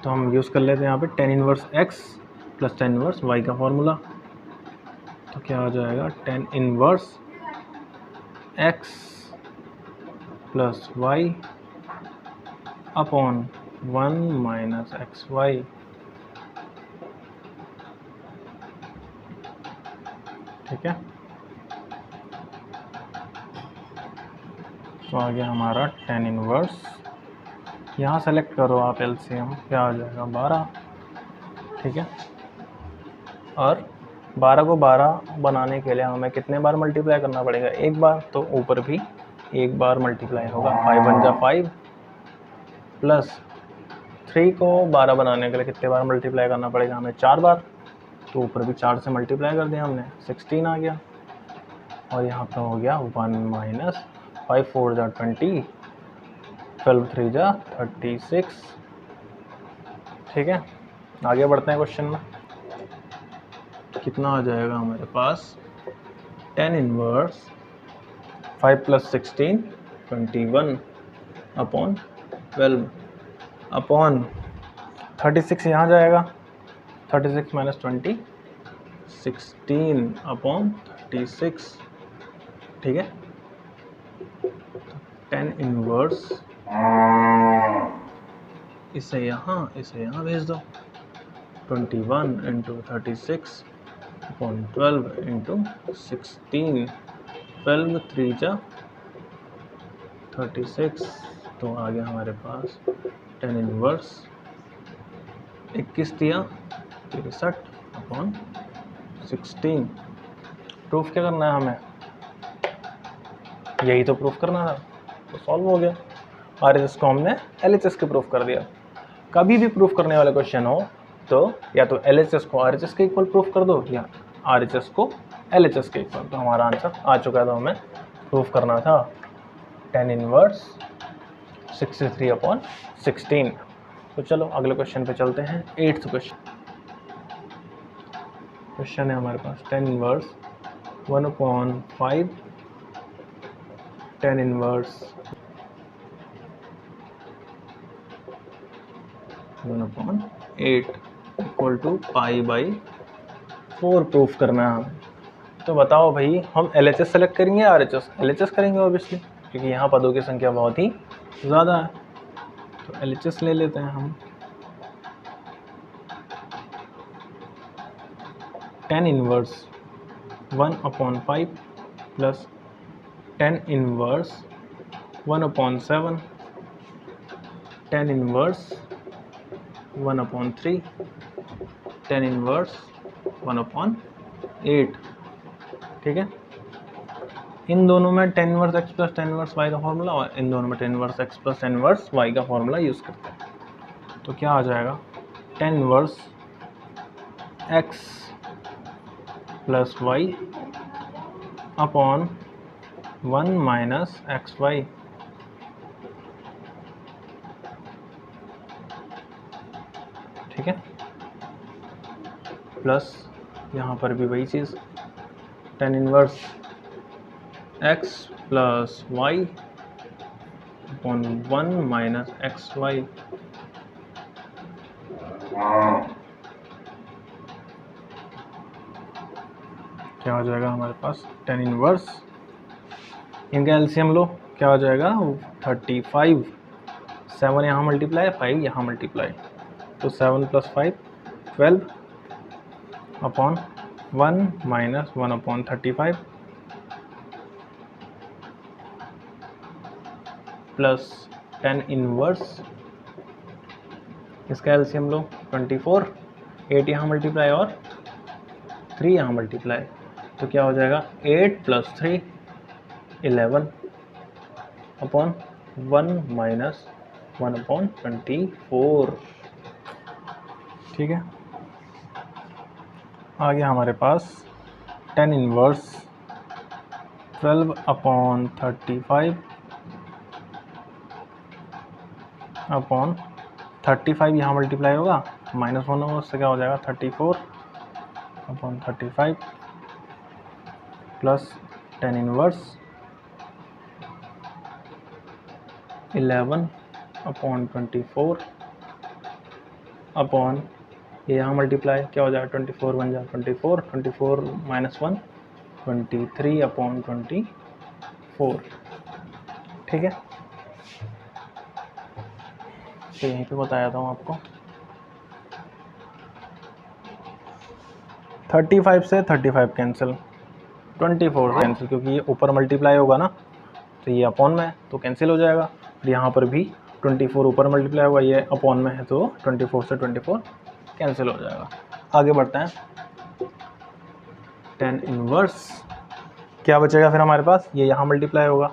S1: तो हम यूज़ कर लेते हैं यहाँ पे 10 inverse x plus 10 inverse y का फॉर्मूला। तो क्या हो जाएगा 10 inverse x plus y upon 1 minus x y. ठीक है, तो आ गया हमारा 10 इनवर्स, यहाँ सेलेक्ट करो आप एलसीएम, क्या आ जाएगा 12। ठीक है, और 12 को 12 बनाने के लिए हमें कितने बार मल्टीप्लाई करना पड़ेगा, एक बार। तो ऊपर भी एक बार मल्टीप्लाई होगा, 5 1 जा 5 प्लस 3 को 12 बनाने के लिए कितने बार मल्टीप्लाई करना पड़ेगा हमें, 4 बार। तो ऊपर भी 4 से मल्टीप्लाई कर दिया हमने, 16 आ गया। और यहाँ पे हो गया 1 माइनस 5 4 जा 20 12 3 जा 36। ठीक है, आगे बढ़ते हैं क्वेश्चन में। कितना आ जाएगा हमारे पास 10 इनवर्स 5 प्लस 16 21 अपॉन 12 अपॉन 36 यहाँ जाएगा, 36 माइनस 20 16 अपॉन 36। ठीक है, 10 इनवर्स इसे यहाँ भेज दो, 21 इंटू 36 अपॉन 12 इंटू 16, 12 3 जा 36। तो आ गया हमारे पास 10 इनवर्स 21 दिया 63 अपॉन 16। प्रूफ क्या करना है हमें, यही तो प्रूफ करना था, तो सॉल्व हो गया। RHS को हमने LHS के प्रूफ कर दिया। कभी भी प्रूफ करने वाला क्वेश्चन हो तो या तो LHS को RHS के इक्वल प्रूफ कर दो या RHS को LHS के इक्वल। तो हमारा आंसर आ चुका है, तो हमें प्रूफ करना था 10 इनवर्स 63 अपॉन 16। तो चलो अगले क्वेश्चन पे चलते हैं। 8th क्वेश्चन है हमारे पास 10 inverse 1/5 10 inverse 1/8 equal to pi by 4 proof करना है हमें। तो बताओ भाई, हम LHS सेलेक्ट करेंगे या RHS? LHS करेंगे ऑब्वियसली, क्योंकि यहाँ पदों की संख्या बहुत ही ज़्यादा है। तो LHS ले लेते हैं हम। tan inverse 1/5 plus tan inverse 1/7, tan inverse 1/3, tan inverse 1/8। ठीक है, इन दोनों में tan inverse x plus tan inverse y का फॉर्मूला, और इन दोनों में tan inverse x plus tan inverse y का फॉर्मूला यूज़ करते हैं। तो क्या आ जाएगा, tan inverse x plus y upon 1 minus x y. ठीक है, प्लस यहाँ पर भी वही चीज़, tan inverse x plus y upon 1 minus x y. क्या हो जाएगा हमारे पास, tan इनवर्स, इनका एलसीएम लो, क्या हो जाएगा 35, 7 यहाँ मल्टीप्लाई, 5 यहाँ मल्टीप्लाई, तो 7 plus 5 12 upon 1 minus 1/35 plus tan inverse, इसका एलसीएम लो 24, 8 यहाँ मल्टीप्लाई और 3 यहाँ मल्टीप्लाई, तो क्या हो जाएगा 8 प्लस 3 11 अपॉन 1 माइनस 1/24। ठीक है, आ गया हमारे पास tan इनवर्स 12/35 अपॉन 35 यहाँ मल्टीप्लाई होगा, -1 होगा, उससे क्या हो जाएगा 34/35 प्लस tan इनवर्स 11/24 अपॉन ये यहाँ मल्टीप्लाई, क्या हो जाएगा 24 बन जाएगा 24, 24 माइनस 1 23/24। ठीक है, तो यहीं पे बताया था आपको 35 से 35 कैंसिल, 24 से कैंसिल, क्योंकि ये ऊपर मल्टीप्लाई होगा ना, तो ये अपॉन में तो कैंसिल हो जाएगा, और यहाँ पर भी 24 ऊपर मल्टीप्लाई होगा, ये अपॉन में है तो 24 से 24 कैंसिल हो जाएगा। आगे बढ़ते हैं, tan इनवर्स क्या बचेगा फिर हमारे पास, ये यहाँ मल्टीप्लाई होगा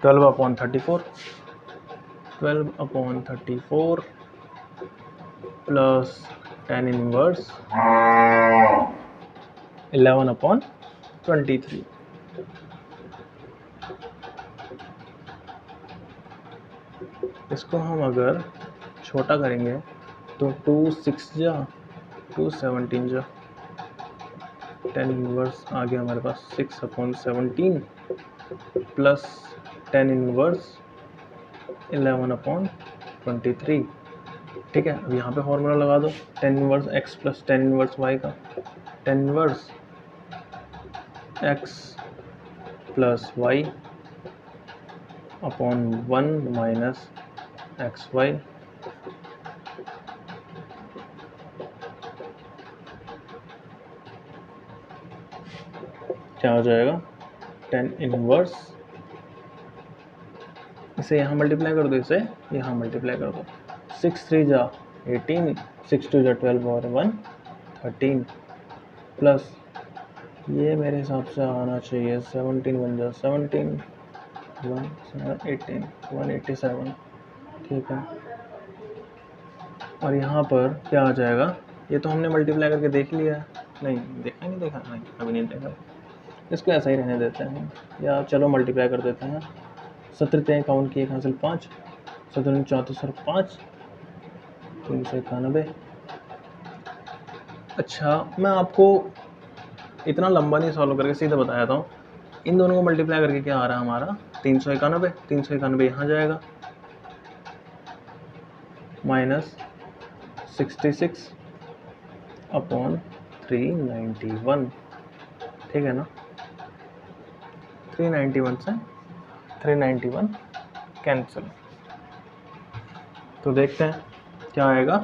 S1: 12/34 प्लस tan इनवर्स 11/23। इसको हम अगर छोटा करेंगे तो 2 6 जा 2 17 जा, tan इनवर्स आ गया हमारे पास 6/17 प्लस tan इनवर्स 11/23। ठीक है, अब यहाँ पे फॉर्मूला लगा दो, tan inverse x plus tan inverse y का, tan inverse x plus y upon 1 minus x y. क्या हो जाएगा, tan इनवर्स, इसे यहाँ मल्टीप्लाई कर दो, इसे यहाँ मल्टीप्लाई कर दो, 6 3 जा 18, 6 2 जा 12 और 1 13 प्लस ये मेरे हिसाब से आना चाहिए 17 बन जा 17 1 18 187। ठीक है, और यहाँ पर क्या आ जाएगा, ये तो हमने मल्टीप्लाई करके देख लिया है, नहीं देखा, नहीं देखा, नहीं अभी नहीं देखा, इसको ऐसा ही रहने देते हैं, या चलो मल्टीप्लाई कर देते हैं। 17 काउंट किए, हासिल 5, 17 34 और 5 391। अच्छा, मैं आपको इतना लंबा नहीं सॉल्व करके सीधा बताया था, इन दोनों को मल्टीप्लाई करके क्या आ रहा है हमारा 391, 391 यहाँ जाएगा, माइनस 66 अपॉन 391, ठीक है ना। 391 से 391 कैंसिल। तो देखते हैं क्या आएगा।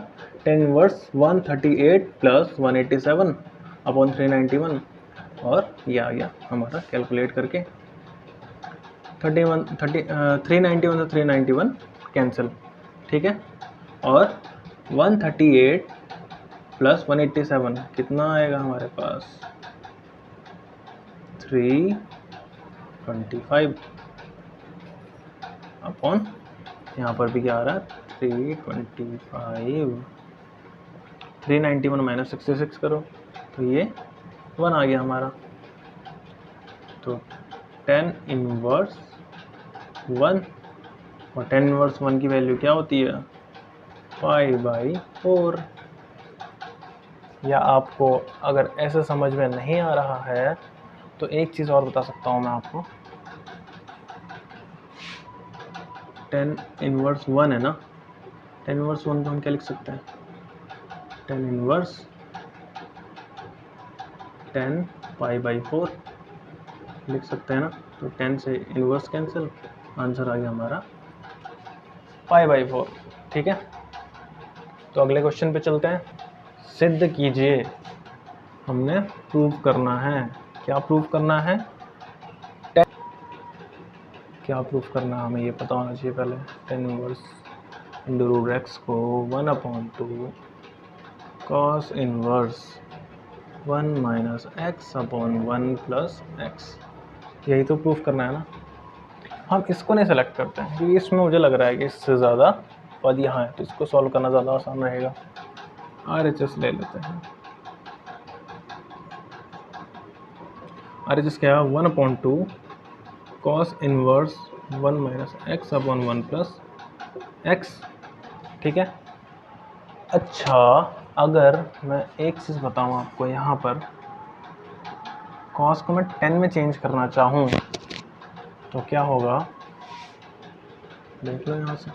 S1: 10 इनवर्स 138 प्लस 187 अपॉन 391, और ये आ गया हमारा कैलकुलेट करके 391 से 391 कैंसिल, ठीक है। और 138 प्लस 187 कितना आएगा हमारे पास, 325 अपॉन यहाँ पर भी क्या आ रहा है 325। 391 माइनस 66 करो तो ये 1 आ गया हमारा। तो 10 इनवर्स 1, और 10 इनवर्स 1 की वैल्यू क्या होती है 5/4। या आपको अगर ऐसे समझ में नहीं आ रहा है तो एक चीज़ और बता सकता हूँ मैं आपको। 10 इनवर्स 1 है ना, 10 इनवर्स 1 को हम क्या लिख सकते हैं, 10 इनवर्स 10 π/4 लिख सकते हैं ना। तो 10 से इनवर्स कैंसिल, आंसर आ गया हमारा π/4, ठीक है। तो अगले क्वेश्चन पे चलते हैं। सिद्ध कीजिए, हमने प्रूव करना है। क्या प्रूव करना है, क्या प्रूफ करना है हमें ये पता होना चाहिए पहले। 10 इनवर्स √x को 1/2 cos inverse 1 minus x upon 1 plus x, यही तो प्रूफ करना है ना। हम इसको नहीं सेलेक्ट करते हैं क्योंकि इसमें मुझे लग रहा है कि इससे ज़्यादा पद यहाँ है, तो इसको सॉल्व करना ज़्यादा आसान रहेगा। RHS ले लेते हैं। RHS क्या है 1/2 cos inverse 1 minus x upon 1 plus x, ठीक है। अच्छा, अगर मैं एक चीज़ बताऊँ आपको, यहाँ पर cos को मैं 10 में चेंज करना चाहूँ तो क्या होगा, देख लो यहाँ से।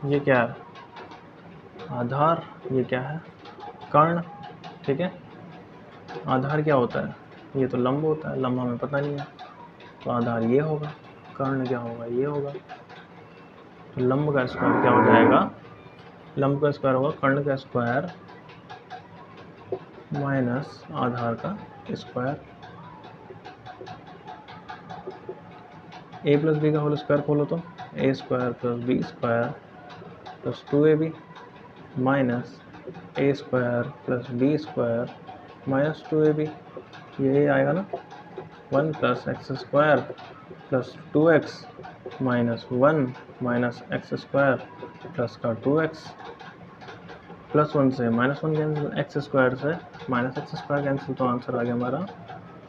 S1: ये क्या है आधार, ये क्या है कर्ण, ठीक है। आधार क्या होता है, ये तो लंब होता है, लंब हमें पता नहीं है, तो आधार ये होगा, कर्ण क्या होगा ये होगा। तो लंब का स्क्वायर क्या हो जाएगा, लंब का स्क्वायर होगा कर्ण का स्क्वायर माइनस आधार का स्क्वायर। a प्लस बी का होल स्क्वायर खोलो तो a square plus b square plus 2ab minus a square plus b square minus 2ab, यही आएगा ना। 1 plus x square plus 2x minus 1 minus x square plus का 2x plus 1 से minus 1 cancel, x square से minus x square cancel, तो answer आ गया हमारा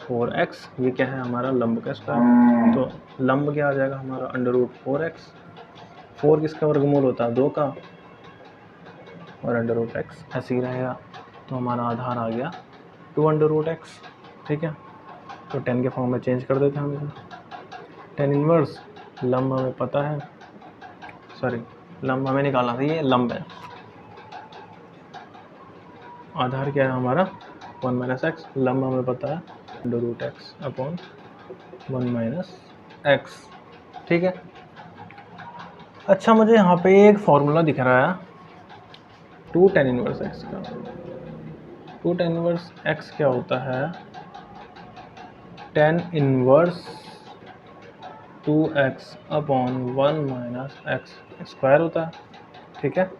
S1: 4x। ये क्या है हमारा लंब का स्क्वायर, तो लंब क्या आ जाएगा हमारा √4x। 4 किसका वर्गमूल होता है 2 का, और √x ऐसे ही रहेगा। तो हमारा आधार आ गया 2√x, ठीक है। तो 10 के फॉर्म में चेंज कर देते हैं हम इसे। 10 इनवर्स लंब हमें पता है, सॉरी लंब हमें निकालना था, ये लंब है। आधार क्या है हमारा 1 माइनस एक्स, लंब हमें पता है √x अपॉन 1 माइनस एक्स, ठीक है। अच्छा, मुझे यहाँ पे एक फॉर्मूला दिख रहा है 2 tan इनवर्स x का। 2 tan इनवर्स x क्या होता है, tan inverse 2x upon 1 minus x square होता है, ठीक है।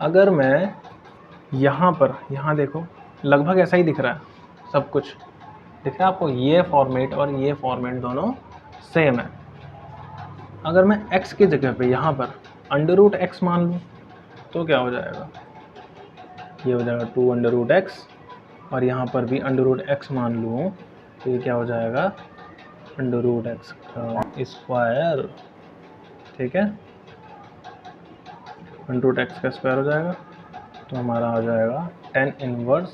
S1: अगर मैं यहाँ पर, यहाँ देखो लगभग ऐसा ही दिख रहा है, सब कुछ दिख रहा है आपको, ये फॉर्मेट और ये फॉर्मेट दोनों सेम है। अगर मैं x की जगह पे यहाँ पर √x मान लूँ तो क्या हो जाएगा, ये हो जाएगा 2 √x, और यहाँ पर भी √x मान लूँ तो ये क्या हो जाएगा √x का स्क्वायर, ठीक है। √x का स्क्वायर हो जाएगा, तो हमारा आ जाएगा tan inverse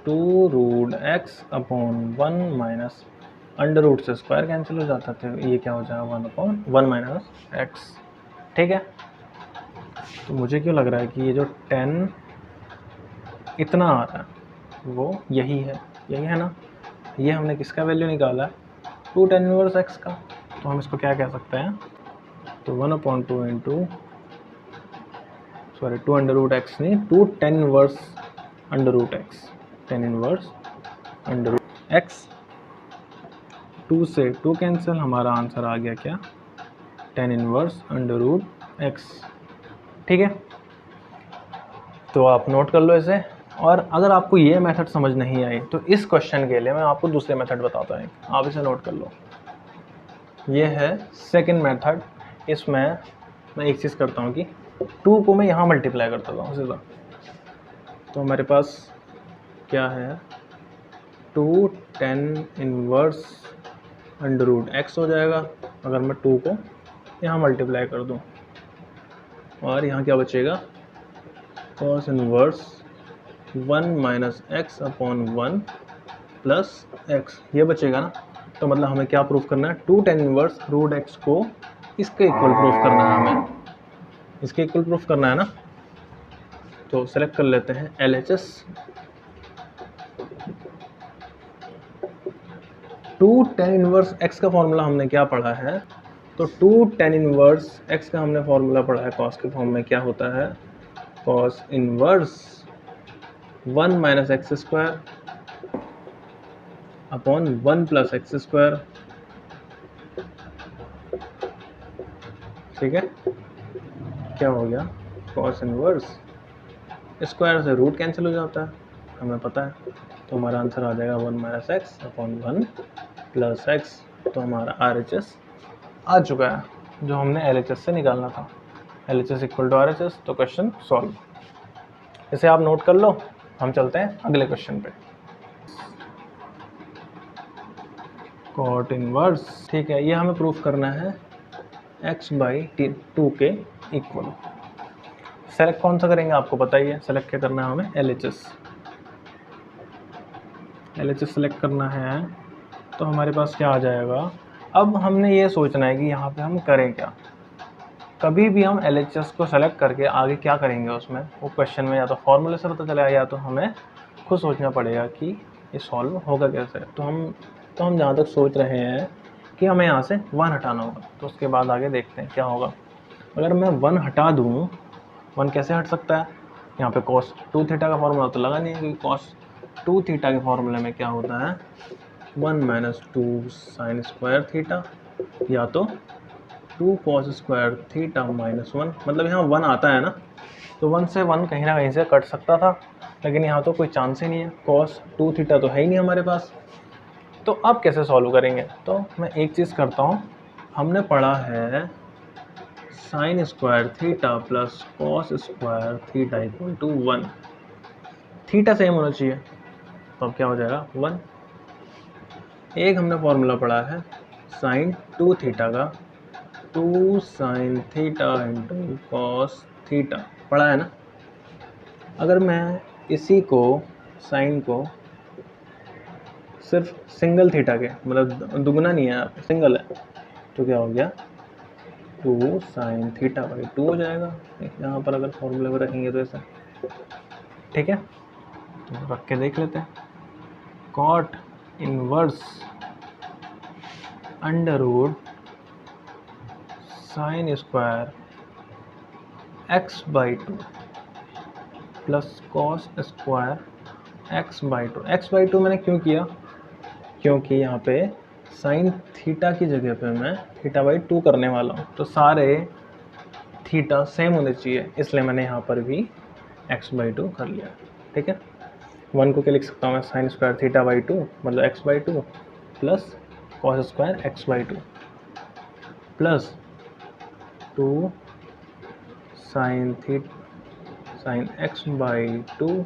S1: 2√x upon 1 minus √ से स्क्वायर कैंसिल हो जाता है, तो ये क्या हो जाएगा 1 माइनस x, ठीक है। तो मुझे क्यों लग रहा है कि ये जो 10 इतना आ रहा है वो यही है ना। ये हमने किसका वैल्यू निकाला है, 2 tan इनवर्स x का। तो हम इसको क्या कह सकते हैं, तो 1/2 इंटू 2 अंडर रूट एक्स नहीं, 2 tan inverse under root x, 10 inverse under root x. 2 से 2 कैंसिल, हमारा आंसर आ गया क्या, 10 इनवर्स अंडर रूट एक्स। ठीक है, तो आप नोट कर लो इसे। और अगर आपको ये मेथड समझ नहीं आई तो इस क्वेश्चन के लिए मैं आपको दूसरे मेथड बताता हूँ, आप इसे नोट कर लो। ये है सेकंड मेथड। इसमें मैं एक चीज़ करता हूँ कि 2 को मैं यहाँ मल्टीप्लाई करता हूँ सीधा। तो हमारे पास क्या है, 2 tan inverse under root x हो जाएगा अगर मैं 2 को यहाँ मल्टीप्लाई कर दूँ। और यहाँ क्या बचेगा, cos inverse 1 minus x upon 1 plus x, ये बचेगा ना। तो मतलब हमें क्या प्रूफ करना है, 2 tan इनवर्स रूट एक्स को इसके इक्वल प्रूफ करना है, हमें इसके इक्वल प्रूफ करना है ना। तो सेलेक्ट कर लेते हैं LHS। 2 tan इनवर्स x का फॉर्मूला हमने क्या पढ़ा है, तो 2 tan इनवर्स x का हमने फॉर्मूला पढ़ा है cos के फॉर्म में, क्या होता है, cos inverse 1 minus x square upon 1 plus x square. ठीक है, क्या हो गया, cos इनवर्स स्क्वायर से रूट कैंसिल हो जाता है, हमें पता है। तो हमारा आंसर आ जाएगा 1 minus x upon 1 plus x. तो हमारा RHS आ चुका है जो हमने LHS से निकालना था, LHS इक्वल टू RHS। तो क्वेश्चन सॉल्व, इसे आप नोट कर लो। हम चलते हैं अगले क्वेश्चन पे। कॉट इनवर्स, ठीक है, ये हमें प्रूफ करना है x/2 के इक्वल। सेलेक्ट कौन सा करेंगे आपको पता ही है, सेलेक्ट क्या करना है हमें, LHS सेलेक्ट करना है। तो हमारे पास क्या आ जाएगा, अब हमने ये सोचना है कि यहाँ पे हम करें क्या। कभी भी हम LHS को सेलेक्ट करके आगे क्या करेंगे उसमें, वो क्वेश्चन में या तो फॉर्मूले से पता चलेगा या तो हमें खुद सोचना पड़ेगा कि ये सॉल्व होगा कैसे। तो हम जहाँ तक सोच रहे हैं कि हमें यहाँ से 1 हटाना होगा, तो उसके बाद आगे देखते हैं क्या होगा। अगर मैं 1 हटा दूँ, 1 कैसे हट सकता है, यहाँ पे cos 2 थीटा का फॉर्मूला तो लगा नहीं है, क्योंकि cos 2 थीटा के फॉर्मूले में क्या होता है, 1 माइनस 2 साइन स्क्वायर थीटा, या तो 2 cos स्क्वायर थीटा माइनस 1। मतलब यहाँ 1 आता है ना, तो 1 से 1 कहीं ना कहीं से कट सकता था, लेकिन यहाँ तो कोई चांस ही नहीं है, cos 2 थीटा तो है ही नहीं हमारे पास। तो अब कैसे सॉल्व करेंगे, तो मैं एक चीज़ करता हूँ, हमने पढ़ा है sine square theta plus cos square theta equal to 1। Theta same होना चाहिए, तो अब क्या हो जाएगा 1। एक हमने फॉर्मूला पढ़ा है साइन 2 थीटा का, 2 sine theta into cos theta, पढ़ा है ना। अगर मैं इसी को साइन को सिर्फ सिंगल थीटा के, मतलब दुगना नहीं है, सिंगल है, तो क्या हो गया, 2 साइन थीटा बाई 2 हो जाएगा। यहाँ पर अगर फॉर्मूले में रखेंगे तो ऐसा, ठीक है, तो रख के देख लेते हैं। Cot inverse under root sine square x/2 plus cos square x/2। x/2 मैंने क्यों किया, क्योंकि यहाँ पे साइन थीटा की जगह पे मैं थीटा/2 करने वाला हूँ, तो सारे थीटा सेम होने चाहिए, इसलिए मैंने यहाँ पर भी x/2 कर लिया। ठीक है, 1 को क्या लिख सकता हूँ मैं, साइन स्क्वायर थीटा/2 मतलब x/2 plus cos square x/2 plus 2 sine x/2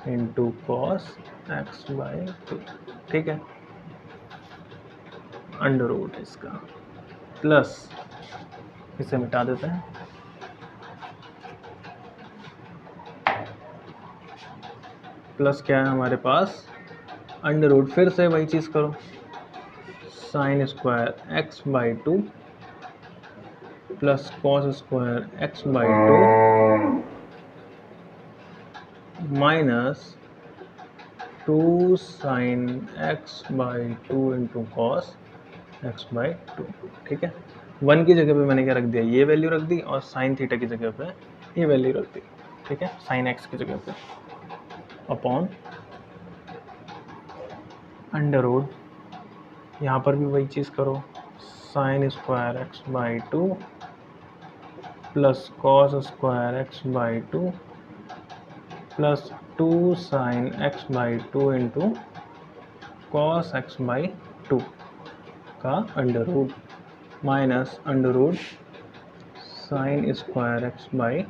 S1: into cos x/2। ठीक है, अंडर रूट इसका, प्लस इसे मिटा देते हैं, प्लस क्या है हमारे पास, अंडर रूट, फिर से वही चीज़ करो, sine square x/2 plus cos square x by two minus 2 sine x by two into cos x by two. ठीक है, 1 की जगह पे मैंने क्या रख दिया, ये वैल्यू रख दी, और साइन थीटा की जगह पे ये वैल्यू रख दी। ठीक है, साइन एक्स की जगह पे अपॉन अंडर रूट, यहाँ पर भी वही चीज़ करो, sine square x by two plus cos square x by two plus 2 sine x by two into cos x by two का under root minus under root sine square x by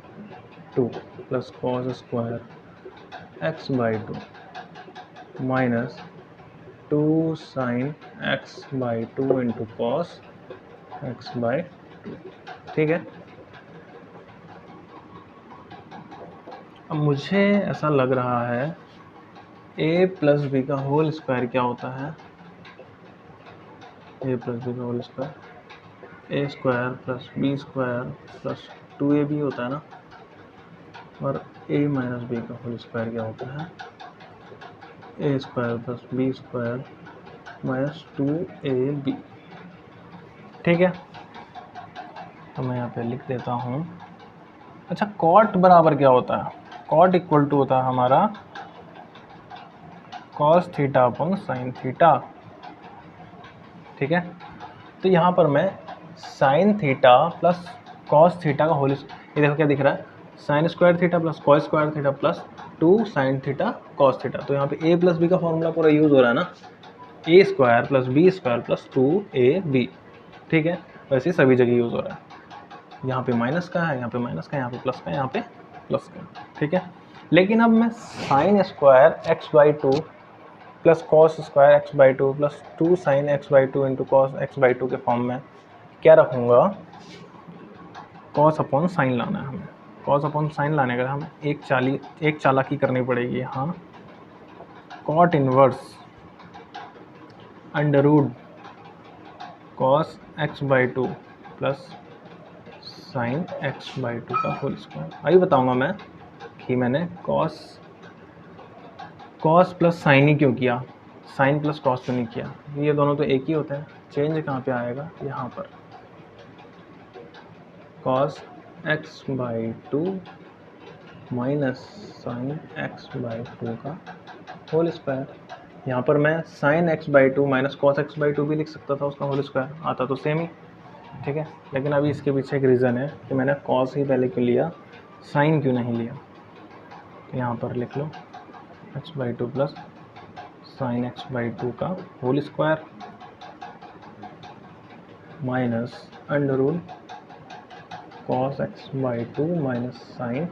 S1: two plus cos square x by two minus 2 sine x by two into cos x by two. ठीक है, अब मुझे ऐसा लग रहा है a plus b का होल स्क्वायर क्या होता है, a प्लस बी का whole square a square plus b square plus 2ab होता है ना, और a माइनस बी का होल स्क्वायर क्या होता है, a square plus b square minus 2ab। ठीक है, तो मैं यहाँ पे लिख देता हूँ। अच्छा, कॉट बराबर क्या होता है, कॉट इक्वल टू होता है हमारा cos theta upon sine theta. ठीक है, तो यहाँ पर मैं sine theta plus cos theta का होल, ये देखो क्या दिख रहा है, sine square theta plus cos square theta plus 2 sine theta cos theta. तो यहाँ पे a प्लस बी का फॉर्मूला पूरा यूज़ हो रहा है ना, a square plus b square plus 2ab। ठीक है, वैसे सभी जगह यूज़ हो रहा है, यहाँ पे माइनस का है, यहाँ पे माइनस का है, यहाँ पे प्लस का है, यहाँ पे प्लस का है। ठीक है, लेकिन अब मैं sign square x by two plus cos square x by two plus 2 sine x by two into cos x by to के फॉर्म में क्या रखूँगा, कॉस अपॉन साइन लाना है हमें। कॉस अपॉन साइन लाने का हमें एक चालाकी करनी पड़ेगी। हाँ, cot inverse under root cos x by two plus sine x by two का होल स्क्वायर। अभी बताऊँगा मैं कि मैंने कॉस प्लस साइन ही क्यों किया, साइन प्लस कॉस क्यों नहीं किया, ये दोनों तो एक ही होते हैं। चेंज कहाँ पे आएगा, यहाँ पर cos x by two minus sine x by two का होल स्क्वायर। यहाँ पर मैं sign x by two minus cos x by to भी लिख सकता था, उसका होल स्क्वायर आता तो सेम ही। ठीक है, लेकिन अभी इसके पीछे एक रीज़न है कि मैंने कॉस ही पहले क्यों लिया, साइन क्यों नहीं लिया। तो यहाँ पर लिख लो x by two plus sine x by two का whole square minus under root cos x by two minus sine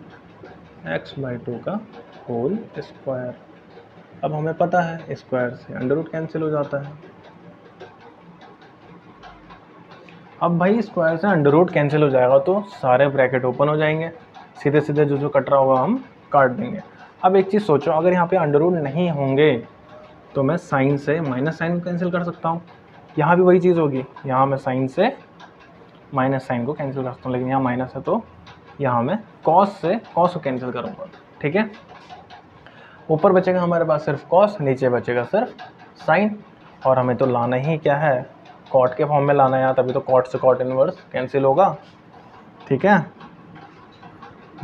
S1: x by two का होल स्क्वायर। अब हमें पता है स्क्वायर से अंडर रूट कैंसिल हो जाता है। अब भाई स्क्वायर से अंडर रूट कैंसिल हो जाएगा तो सारे ब्रैकेट ओपन हो जाएंगे, सीधे सीधे जो कट रहा होगा हम काट देंगे। अब एक चीज़ सोचो, अगर यहाँ पे अंडर रूट नहीं होंगे तो मैं साइन से माइनस साइन को कैंसिल कर सकता हूँ, यहाँ भी वही चीज़ होगी, यहाँ मैं साइन से माइनस साइन को कैंसिल कर सकता हूँ, लेकिन यहाँ माइनस है तो यहाँ मैं कॉस से कॉस को कैंसिल करूँगा। ठीक है, ऊपर बचेगा हमारे पास सिर्फ कॉस, नीचे बचेगा सिर्फ साइन, और हमें तो लाना ही क्या है, कॉट के फॉर्म में लाना है यहाँ, तभी तो कॉट से कॉट इनवर्स कैंसिल होगा। ठीक है,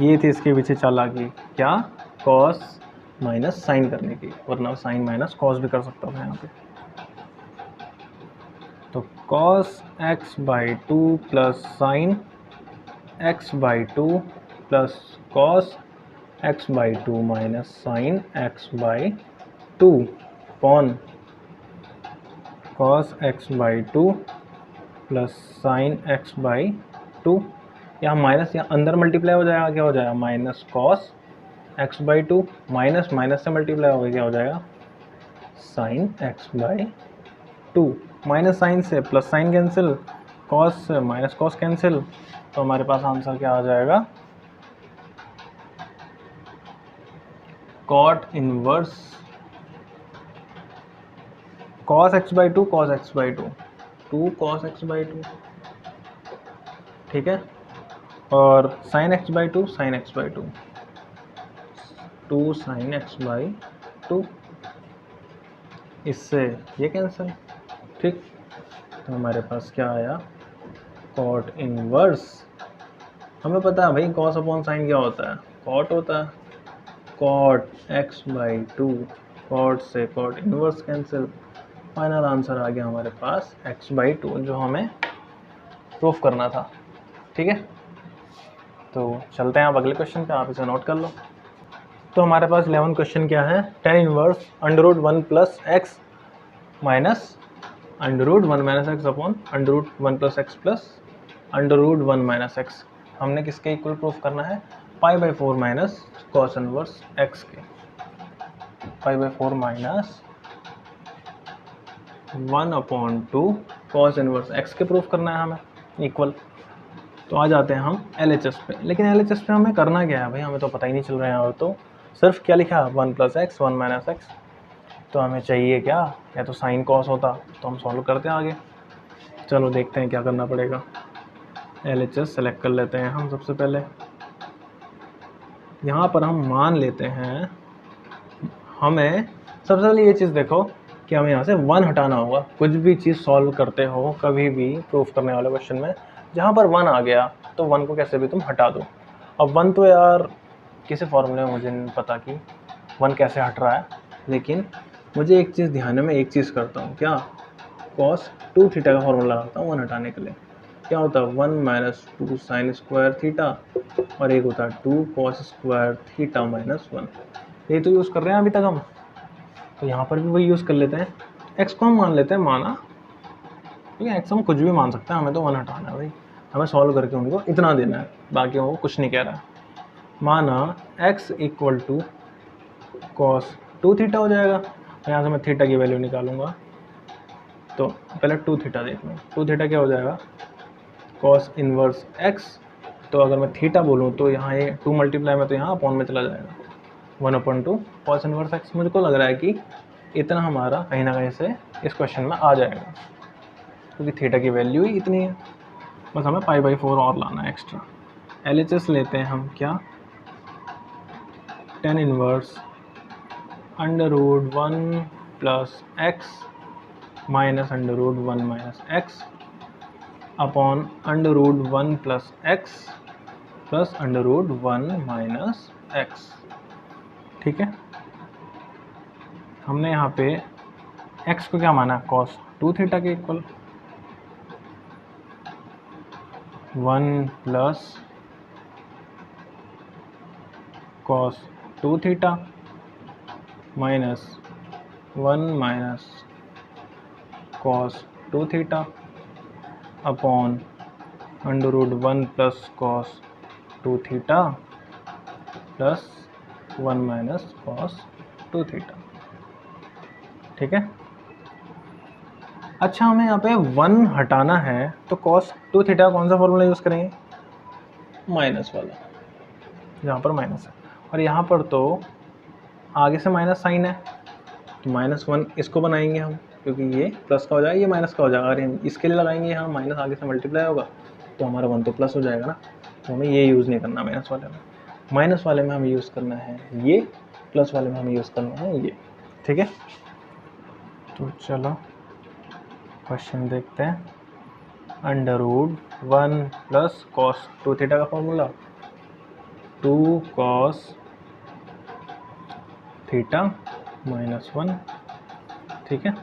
S1: ये थी इसके पीछे चालाकी, क्या, कॉस माइनस साइन करने की, वरना साइन माइनस कॉस भी कर सकता था यहाँ पे। तो cos x by two plus sine x by two plus cos x by two minus sine x by two upon cos x by two plus sine x by two, यहाँ minus यहाँ अंदर मल्टीप्लाई हो जाएगा, क्या हो जाएगा, minus cos x by two minus minus से multiply हो गया, क्या हो जाएगा, sine x by two, minus sine से प्लस साइन कैंसिल, कॉस से माइनस कॉस कैंसिल, तो हमारे पास आंसर क्या आ जाएगा, cot inverse cos x by two, cos x by two, two cos x by two, ठीक है। और sine x by two, sine x by two, 2 sine x by two, इससे ये कैंसिल। ठीक, तो हमारे पास क्या आया, कॉट इनवर्स। हमें पता है भाई कॉस अपॉन साइन क्या होता है, कॉट होता है। Cot x by two, cot से cot inverse cancel, final answer आ गया हमारे पास एक्स बाई टू, जो हमें प्रूफ करना था। ठीक है, तो चलते हैं आप अगले क्वेश्चन पे, आप इसे नोट कर लो। तो हमारे पास 11 क्वेश्चन क्या है, tan inverse under root 1 plus x minus under root 1 minus x upon under root 1 plus x plus under root 1 minus x. हमने किसके इक्वल प्रूफ करना है, pi by 4 minus cos inverse x के, pi by 4 minus 1 upon 2 cos inverse x के proof करना है हमें equal. तो आ जाते हैं हम LHS पे, लेकिन LHS पे हमें करना क्या है भाई, हमें तो पता ही नहीं चल रहा है। और तो सिर्फ क्या लिखा, 1 प्लस एक्स 1 माइनस एक्स। तो हमें चाहिए क्या, या तो साइन कॉस होता तो हम सॉल्व करते हैं आगे। चलो देखते हैं क्या करना पड़ेगा। LHS सेलेक्ट कर लेते हैं हम सबसे पहले। यहाँ पर हम मान लेते हैं, हमें सबसे पहले ये चीज़ देखो कि हमें यहाँ से 1 हटाना होगा। कुछ भी चीज़ सॉल्व करते हो कभी भी प्रूफ करने वाले क्वेश्चन में, जहाँ पर 1 आ गया तो 1 को कैसे भी तुम हटा दो। अब 1 तो यार किसी फॉर्मूले में मुझे नहीं पता कि 1 कैसे हट रहा है, लेकिन मुझे एक चीज़ ध्यान है, मैं एक चीज़ करता हूँ क्या, कॉस 2 थीटा का फॉर्मूला लगाता हूँ 1 हटाने के लिए। क्या होता है, 1 माइनस 2 साइन स्क्वायर थीटा, और एक होता है 2 कॉस स्क्वायर थीटा माइनस 1। ये तो यूज़ कर रहे हैं अभी तक हम, तो यहाँ पर भी वही यूज़ कर लेते हैं। एक्स को हम मान लेते हैं माना, ठीक है, एक्स हम कुछ भी मान सकते हैं, हमें तो 1 हटाना है भाई, हमें सॉल्व करके उनको इतना देना है, बाकी वो कुछ नहीं कह रहा है। माना x equal to cos 2 theta हो जाएगा, और यहाँ से मैं थीटा की वैल्यू निकालूंगा। तो पहले 2 थीटा देख लो, 2 थीटा क्या हो जाएगा, कॉस इनवर्स x। तो अगर मैं थीटा बोलूँ तो यहाँ ये 2 मल्टीप्लाई में तो यहाँ अपॉन में चला जाएगा, 1/2 कॉस इनवर्स x। मुझको लग रहा है कि इतना हमारा कहीं ना कहीं से इस क्वेश्चन में आ जाएगा, क्योंकि थीटा की वैल्यू ही इतनी है। बस हमें पाई बाई 4 और लाना है एक्स्ट्रा। LHS लेते हैं हम क्या, tan inverse under root 1 plus x minus under root 1 minus x upon under root 1 plus x plus under root 1 minus x. ठीक है, हमने यहाँ पे x को क्या माना, कॉस 2 थीटा के equal, 1 plus cos 2 theta minus 1 minus cos 2 theta upon under root 1 plus cos 2 theta plus 1 minus cos 2 theta. ठीक है, अच्छा हमें यहाँ पे 1 हटाना है, तो कॉस 2 थीटा कौन सा फॉर्मूला यूज़ करेंगे, माइनस वाला, यहाँ पर माइनस है, और यहाँ पर तो आगे से माइनस साइन है, तो -1 इसको बनाएंगे हम, क्योंकि ये प्लस का हो जाएगा, ये माइनस का हो जाएगा। अरे हम इसके लिए लगाएंगे यहाँ माइनस, आगे से मल्टीप्लाई होगा तो हमारा 1 तो प्लस हो जाएगा ना। तो हमें ये यूज़ नहीं करना माइनस वाले में, माइनस वाले में हमें यूज़ करना है ये, प्लस वाले में हमें यूज़ करना है ये। ठीक है, तो चलो क्वेश्चन देखते हैं। Under root 1 plus cos 2 theta का फॉर्मूला, 2 कॉस थीटा माइनस 1, ठीक है,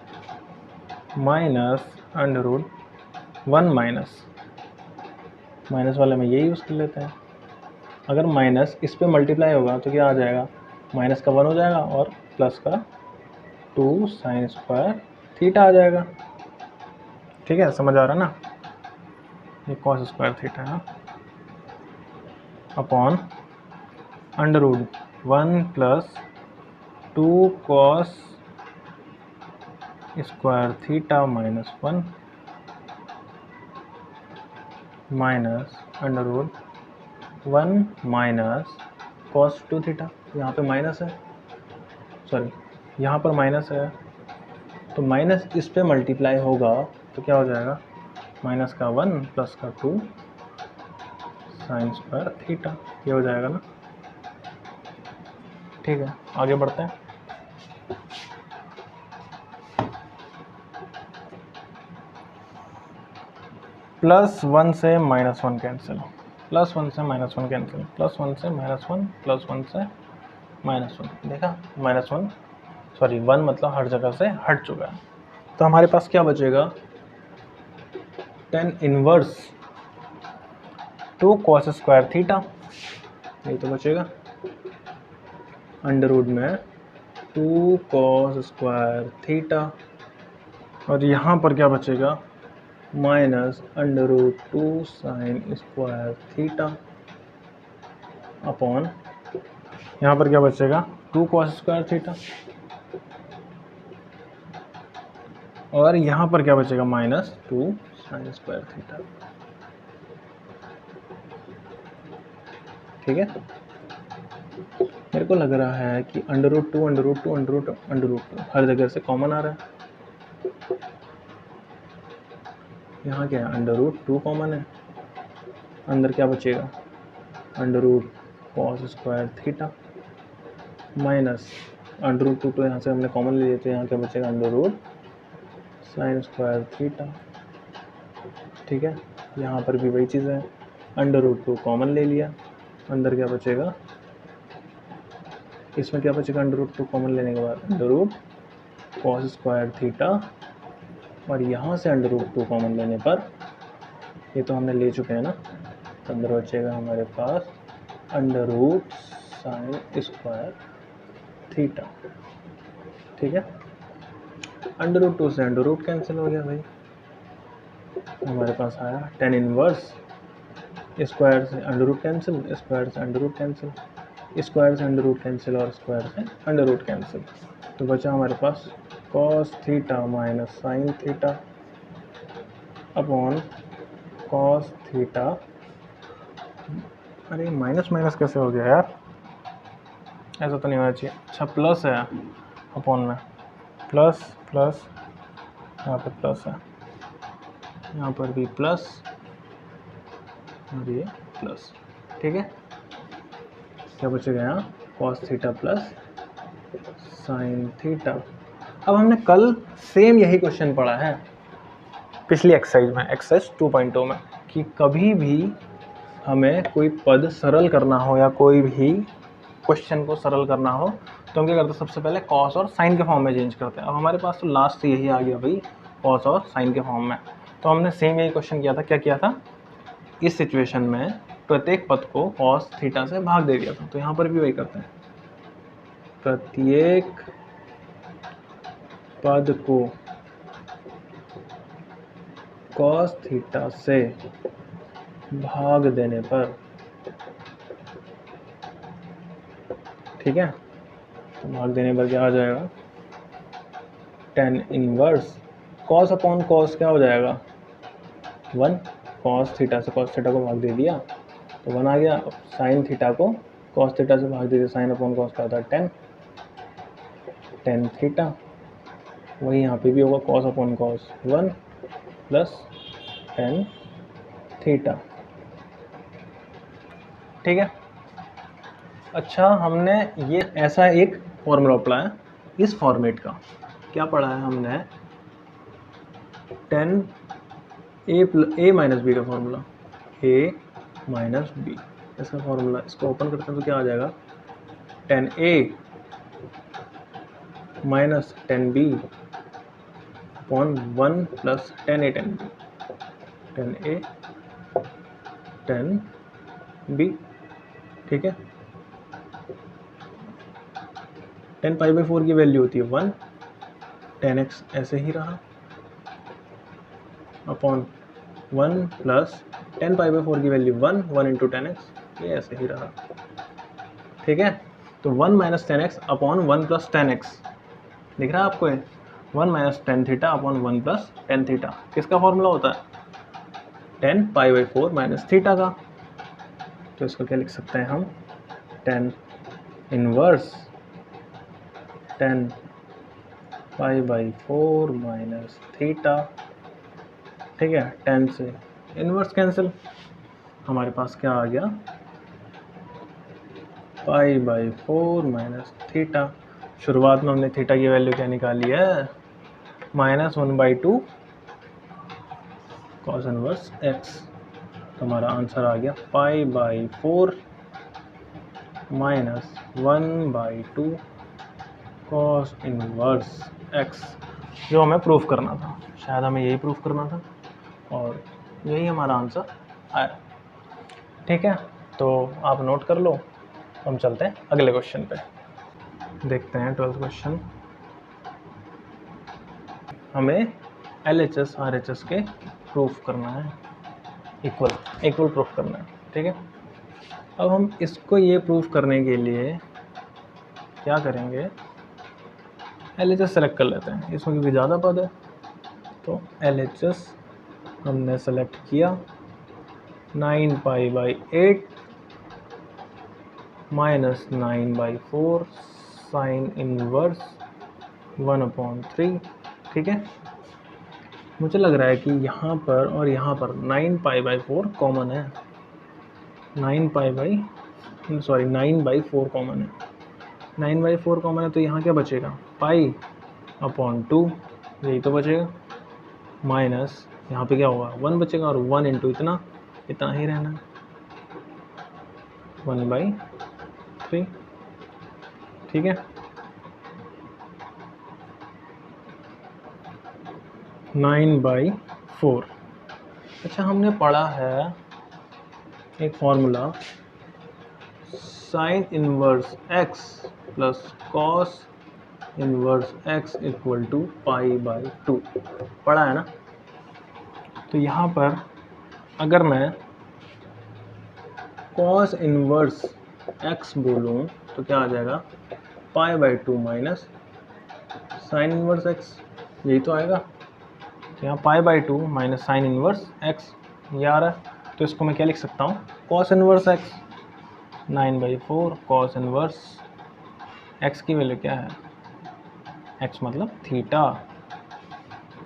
S1: minus under root 1 minus, minus वाले में ये यूज़ कर लेते हैं। अगर माइनस इस पे मल्टीप्लाई होगा तो क्या आ जाएगा, माइनस का 1 हो जाएगा और प्लस का 2 साइन स्क्वायर थीटा आ जाएगा। ठीक है, समझ आ रहा ना, ये कॉस स्क्वायर थीटा है upon under root 1 plus 2 cos square theta minus 1 minus under root 1 minus cos 2 theta. यहाँ पे माइनस है, सॉरी यहाँ पर माइनस है, तो माइनस इस पे मल्टीप्लाई होगा तो क्या हो जाएगा, माइनस का 1 प्लस का 2 साइन स्क्वायर थीटा, ये हो जाएगा ना। ठीक है, आगे बढ़ते हैं। +1 से -1 कैंसिल, +1 से -1 कैंसिल, +1 से -1, +1 से -1, देखा -1 सॉरी 1 मतलब हर जगह से हट चुका है। तो हमारे पास क्या बचेगा, tan inverse 2 cos square theta, यही तो बचेगा, अंडर रूट में 2 cos स्क्वायर थीटा, और यहाँ पर क्या बचेगा, -√2 साइन स्क्वायर थीटा अपॉन, यहाँ पर क्या बचेगा, 2 cos स्क्वायर थीटा, और यहाँ पर क्या बचेगा, -2 साइन स्क्वायर थीटा। ठीक है, मेरे को लग रहा है कि √2 हर जगह से कॉमन आ रहा है। यहाँ क्या है, √2 कॉमन है, अंदर क्या बचेगा, √cos स्क्वायर थीटा माइनस √2, तो यहाँ से हमने कॉमन ले लिया, तो यहाँ क्या बचेगा, √sin स्क्वायर थीटा। ठीक है, यहाँ पर भी वही चीज़ है, √2 कॉमन ले लिया, अंदर क्या बचेगा, इसमें क्या बचेगा, √2 कॉमन लेने के बाद √cos स्क्वायर थीटा, और यहाँ से √2 कॉमन लेने पर, ये तो हमने ले चुके हैं ना, तो अंदर बचेगा हमारे पास √sin स्क्वायर थीटा। ठीक है, √2 से √ कैंसिल हो गया भाई, हमारे पास आया tan इनवर्स, स्क्वायर से √ कैंसिल, स्क्वायर से √ कैंसिल, स्क्वायर से √ कैंसिल, और स्क्वायर से √ कैंसिल, तो बचा हमारे पास cos theta minus sign theta upon cos theta, अरे माइनस माइनस कैसे हो गया यार, ऐसा तो नहीं होना चाहिए, अच्छा प्लस है अपॉन में, प्लस प्लस, यहाँ पर प्लस है, यहाँ पर भी प्लस, और ये प्लस। ठीक है, क्या बचेगा यहाँ, cos theta plus sine theta. अब हमने कल सेम यही क्वेश्चन पढ़ा है पिछली एक्सरसाइज में, एक्सरसाइज 2.0 में, कि कभी भी हमें कोई पद सरल करना हो या कोई भी क्वेश्चन को सरल करना हो, तो हम क्या करते हैं, सबसे पहले कॉस और साइन के फॉर्म में चेंज करते हैं। अब हमारे पास तो लास्ट यही आ गया भाई, कॉस और साइन के फॉर्म में, तो हमने सेम यही क्वेश्चन किया था, क्या किया था, इस सिचुएशन में प्रत्येक पद को कॉस थीटा से भाग दे दिया था, तो यहाँ पर भी वही करते हैं, प्रत्येक पद को कॉस थीटा से भाग देने पर, ठीक है, तो भाग देने पर क्या आ जाएगा, tan inverse cos upon cos क्या हो जाएगा, 1, कॉस थीटा से कॉस थीटा को भाग दे दिया तो 1 आ गया, साइन थीटा को कॉस थीटा से भाग दे दिया, साइन अपॉन कॉस क्या होता है, tan थीटा, वही यहाँ पे भी होगा, cos upon cos 1 plus tan theta. ठीक है, अच्छा हमने ये ऐसा एक फॉर्मूला पढ़ा है, इस फॉर्मेट का क्या पढ़ा है हमने, tan a माइनस बी का फॉर्मूला, a माइनस बी, इसका फॉर्मूला, इसको ओपन करते हैं तो क्या आ जाएगा, tan a minus tan b upon 1 plus tan a tan b, tan a tan b। ठीक है, tan π/4 की वैल्यू होती है 1, tan x ऐसे ही रहा अपॉन 1 प्लस tan π/4 की वैल्यू 1 इंटू tan x, ये ऐसे ही रहा। ठीक है, तो 1 minus tan x upon 1 plus tan x, दिख रहा है आपको, 1 minus tan theta upon 1 plus tan theta, किसका फॉर्मूला होता है, tan π/4 माइनस थीटा का, तो इसको क्या लिख सकते हैं हम, tan inverse tan π/4 minus theta. ठीक है, tan से इनवर्स कैंसिल, हमारे पास क्या आ गया, π/4 माइनस थीटा। शुरुआत में हमने थीटा की वैल्यू क्या निकाली है, -1/2 cos इनवर्स x। तो हमारा आंसर आ गया π/4 माइनस 1/2 cos इनवर्स x, जो हमें प्रूफ करना था। शायद हमें यही प्रूफ करना था और यही हमारा आंसर आया। ठीक है, तो आप नोट कर लो। हम चलते हैं अगले क्वेश्चन पे, देखते हैं 12th क्वेश्चन। हमें LHS RHS के प्रूफ करना है, इक्वल प्रूफ करना है। ठीक है, अब हम इसको ये प्रूफ करने के लिए क्या करेंगे, LHS सेलेक्ट कर लेते हैं इसमें क्योंकि ज़्यादा पद है। तो LHS हमने सेलेक्ट किया, 9π/8 माइनस 9/4 साइन इनवर्स 1/3। ठीक है, मुझे लग रहा है कि यहाँ पर और यहाँ पर 9π/4 कॉमन है, 9/4 कॉमन है। 9/4 कॉमन है तो यहाँ क्या बचेगा, π/2, यही तो बचेगा, माइनस यहाँ पे क्या होगा 1 बचेगा और 1 इंटू इतना ही रहना है, 1/3। ठीक है, 9/4। अच्छा, हमने पढ़ा है एक formula, sine inverse x plus cos inverse x equal to π/2, पढ़ा है ना। तो यहाँ पर अगर मैं कॉस इनवर्स x बोलूँ तो क्या आ जाएगा, π/2 माइनस साइन इनवर्स x, यही तो आएगा। यहाँ π/2 माइनस साइन इनवर्स x ये आ रहा है। तो इसको मैं क्या लिख सकता हूँ, cos inverse x, 9/4 cos inverse x की वैल्यू क्या है, x मतलब थीटा।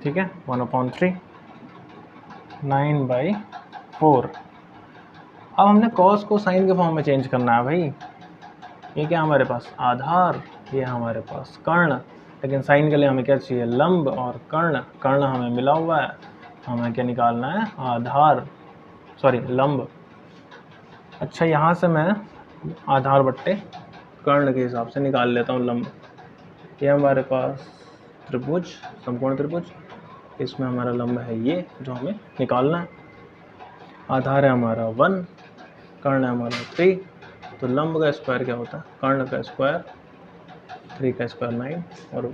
S1: ठीक है, 1/3 9/4। अब हमने कॉस को साइन के फॉर्म में चेंज करना है भाई। ये क्या हमारे पास आधार, ये हमारे पास कर्ण, लेकिन साइन के लिए हमें क्या चाहिए, लंब और कर्ण। कर्ण हमें मिला हुआ है, हमें क्या निकालना है, आधार, सॉरी लंब। अच्छा, यहाँ से मैं आधार बट्टे कर्ण के हिसाब से निकाल लेता हूँ लंब। ये हमारे पास त्रिभुज, समकोण त्रिभुज, इसमें हमारा लंब है ये जो हमें निकालना है। आधार है हमारा 1, कर्ण है हमारा 3, तो लंब का स्क्वायर क्या होता है, कर्ण का स्क्वायर, 3 का स्क्वायर 9 और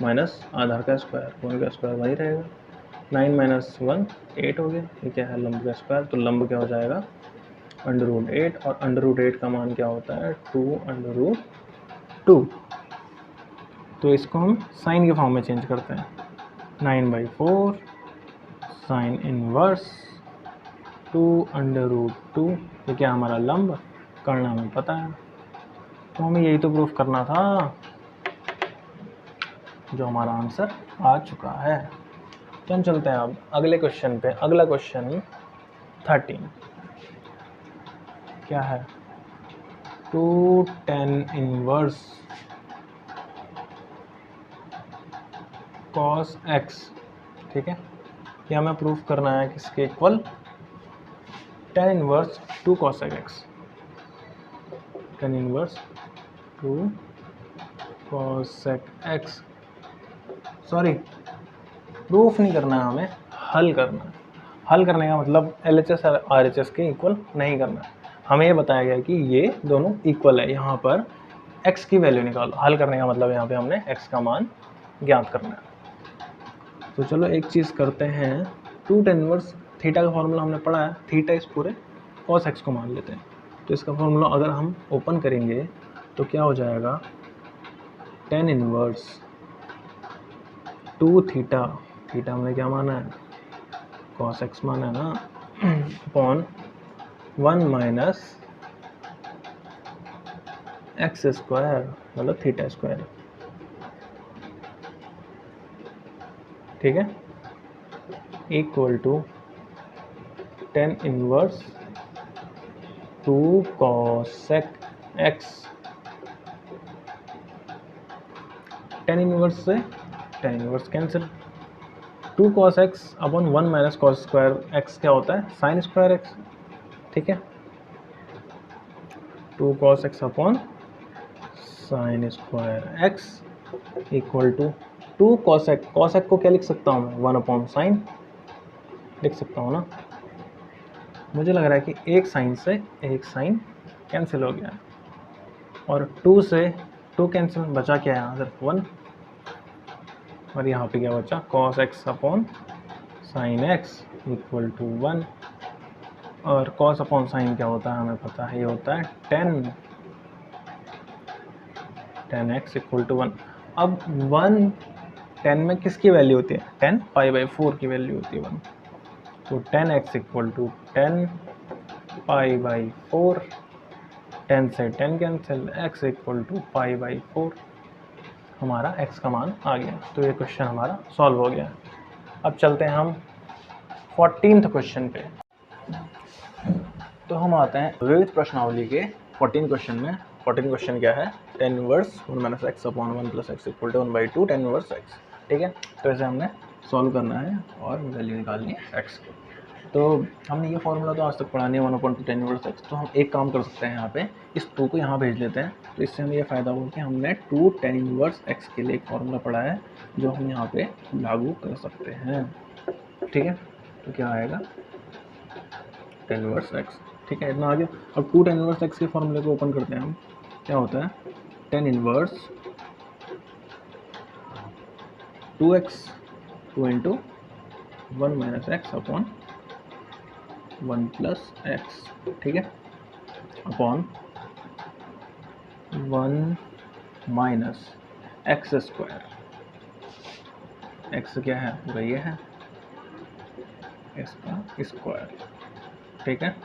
S1: माइनस आधार का स्क्वायर, कोण का स्क्वायर वही रहेगा। 9 - 1 8 हो गया। ये क्या है, लंब का स्क्वायर, तो लंब क्या हो जाएगा, √8, और √8 का मान क्या होता है, 2√2। तो इसको हम साइन के फॉर्म में चेंज करते हैं, 9/4 साइन इनवर्स 2√2। ये क्या हमारा लंब, कर्ण हमें पता है, तो हमें यही तो प्रूफ करना था, जो हमारा आंसर आ चुका है। तो हम चलते हैं अब अगले क्वेश्चन पे। अगला क्वेश्चन 13 क्या है, 2tan इनवर्स cos x। ठीक है, ये हमें प्रूफ करना है किसके equal, tan inverse 2 cos x, tan inverse 2 cos x। Sorry, proof नहीं करना है हमें, हल करना है। हल करने का मतलब LHS और RHS के इक्वल नहीं करना है। हमें ये बताया गया कि ये दोनों इक्वल है, यहाँ पर x की वैल्यू निकालो। हल करने का मतलब यहाँ पे हमने x का मान ज्ञात करना है। तो चलो एक चीज़ करते हैं, 2tan इनवर्स थीटा का फॉर्मूला हमने पढ़ा है, थीटा इस पूरे cos x को मान लेते हैं। तो इसका फॉर्मूला अगर हम ओपन करेंगे तो क्या हो जाएगा, tan इनवर्स 2 थीटा, थीटा हमने क्या माना है, cos x माना है ना, अपॉन 1 माइनस एक्स स्क्वायर मतलब थीटा स्क्वायर। ठीक है, equal to tan inverse 2 cosec x, tan inverse से tan inverse cancel, 2 cos x upon 1 minus cos square x क्या होता है, साइन स्क्वायर x, ठीक है। 2 cos x upon sine square x equal to 2 cos x को क्या लिख सकता हूँ मैं, 1 अपॉन साइन लिख सकता हूँ ना। मुझे लग रहा है कि एक साइन से एक साइन कैंसिल हो गया और 2 से 2 कैंसिल, बचा क्या है यहाँ सिर्फ 1, और यहाँ पे क्या बचा, cos x upon sine x equal to 1, और cos अपॉन साइन क्या होता है हमें पता है, ये होता है 10 x इक्वल टू 1। अब 1 10 में किसकी वैल्यू होती है, 10 π/4 की वैल्यू होती है 1, तो 10x इक्वल टू 10 π/4, 10 से 10 कैंसिल, x इक्वल टू π/4, हमारा x का मान आ गया। तो ये क्वेश्चन हमारा सॉल्व हो गया। अब चलते हैं हम 14th क्वेश्चन पे। तो हम आते हैं विविध प्रश्नावली के 14 क्वेश्चन में। 14 क्वेश्चन क्या है, tan inverse 1 minus x upon 1 plus x equal to 1/2 tan inverse x, ठीक है। तो ऐसे हमने सॉल्व करना है और वैल्यू निकालनी है एक्स की। तो हमने ये फॉर्मूला तो आज तक पढ़ा नहीं है 1/2 tan इनवर्स एक्स, तो हम एक काम कर सकते हैं, यहाँ पे इस 2 को यहाँ भेज लेते हैं। तो इससे हमें ये फ़ायदा होगा कि हमने 2 tan इनवर्स एक्स के लिए एक फॉर्मूला पढ़ा है जो हम यहाँ पे लागू कर सकते हैं, ठीक है। तो क्या आएगा, tan इनवर्स एक्स, ठीक है, इतना आ गया। अब 2 tan इनवर्स एक्स के फॉर्मूले को ओपन करते हैं हम। क्या होता है, tan inverse 2x 2 into 1 minus x upon 1 plus x, ठीक है, upon 1 minus x square, x क्या है, पूरा ये है, इसका स्क्वायर, ठीक है।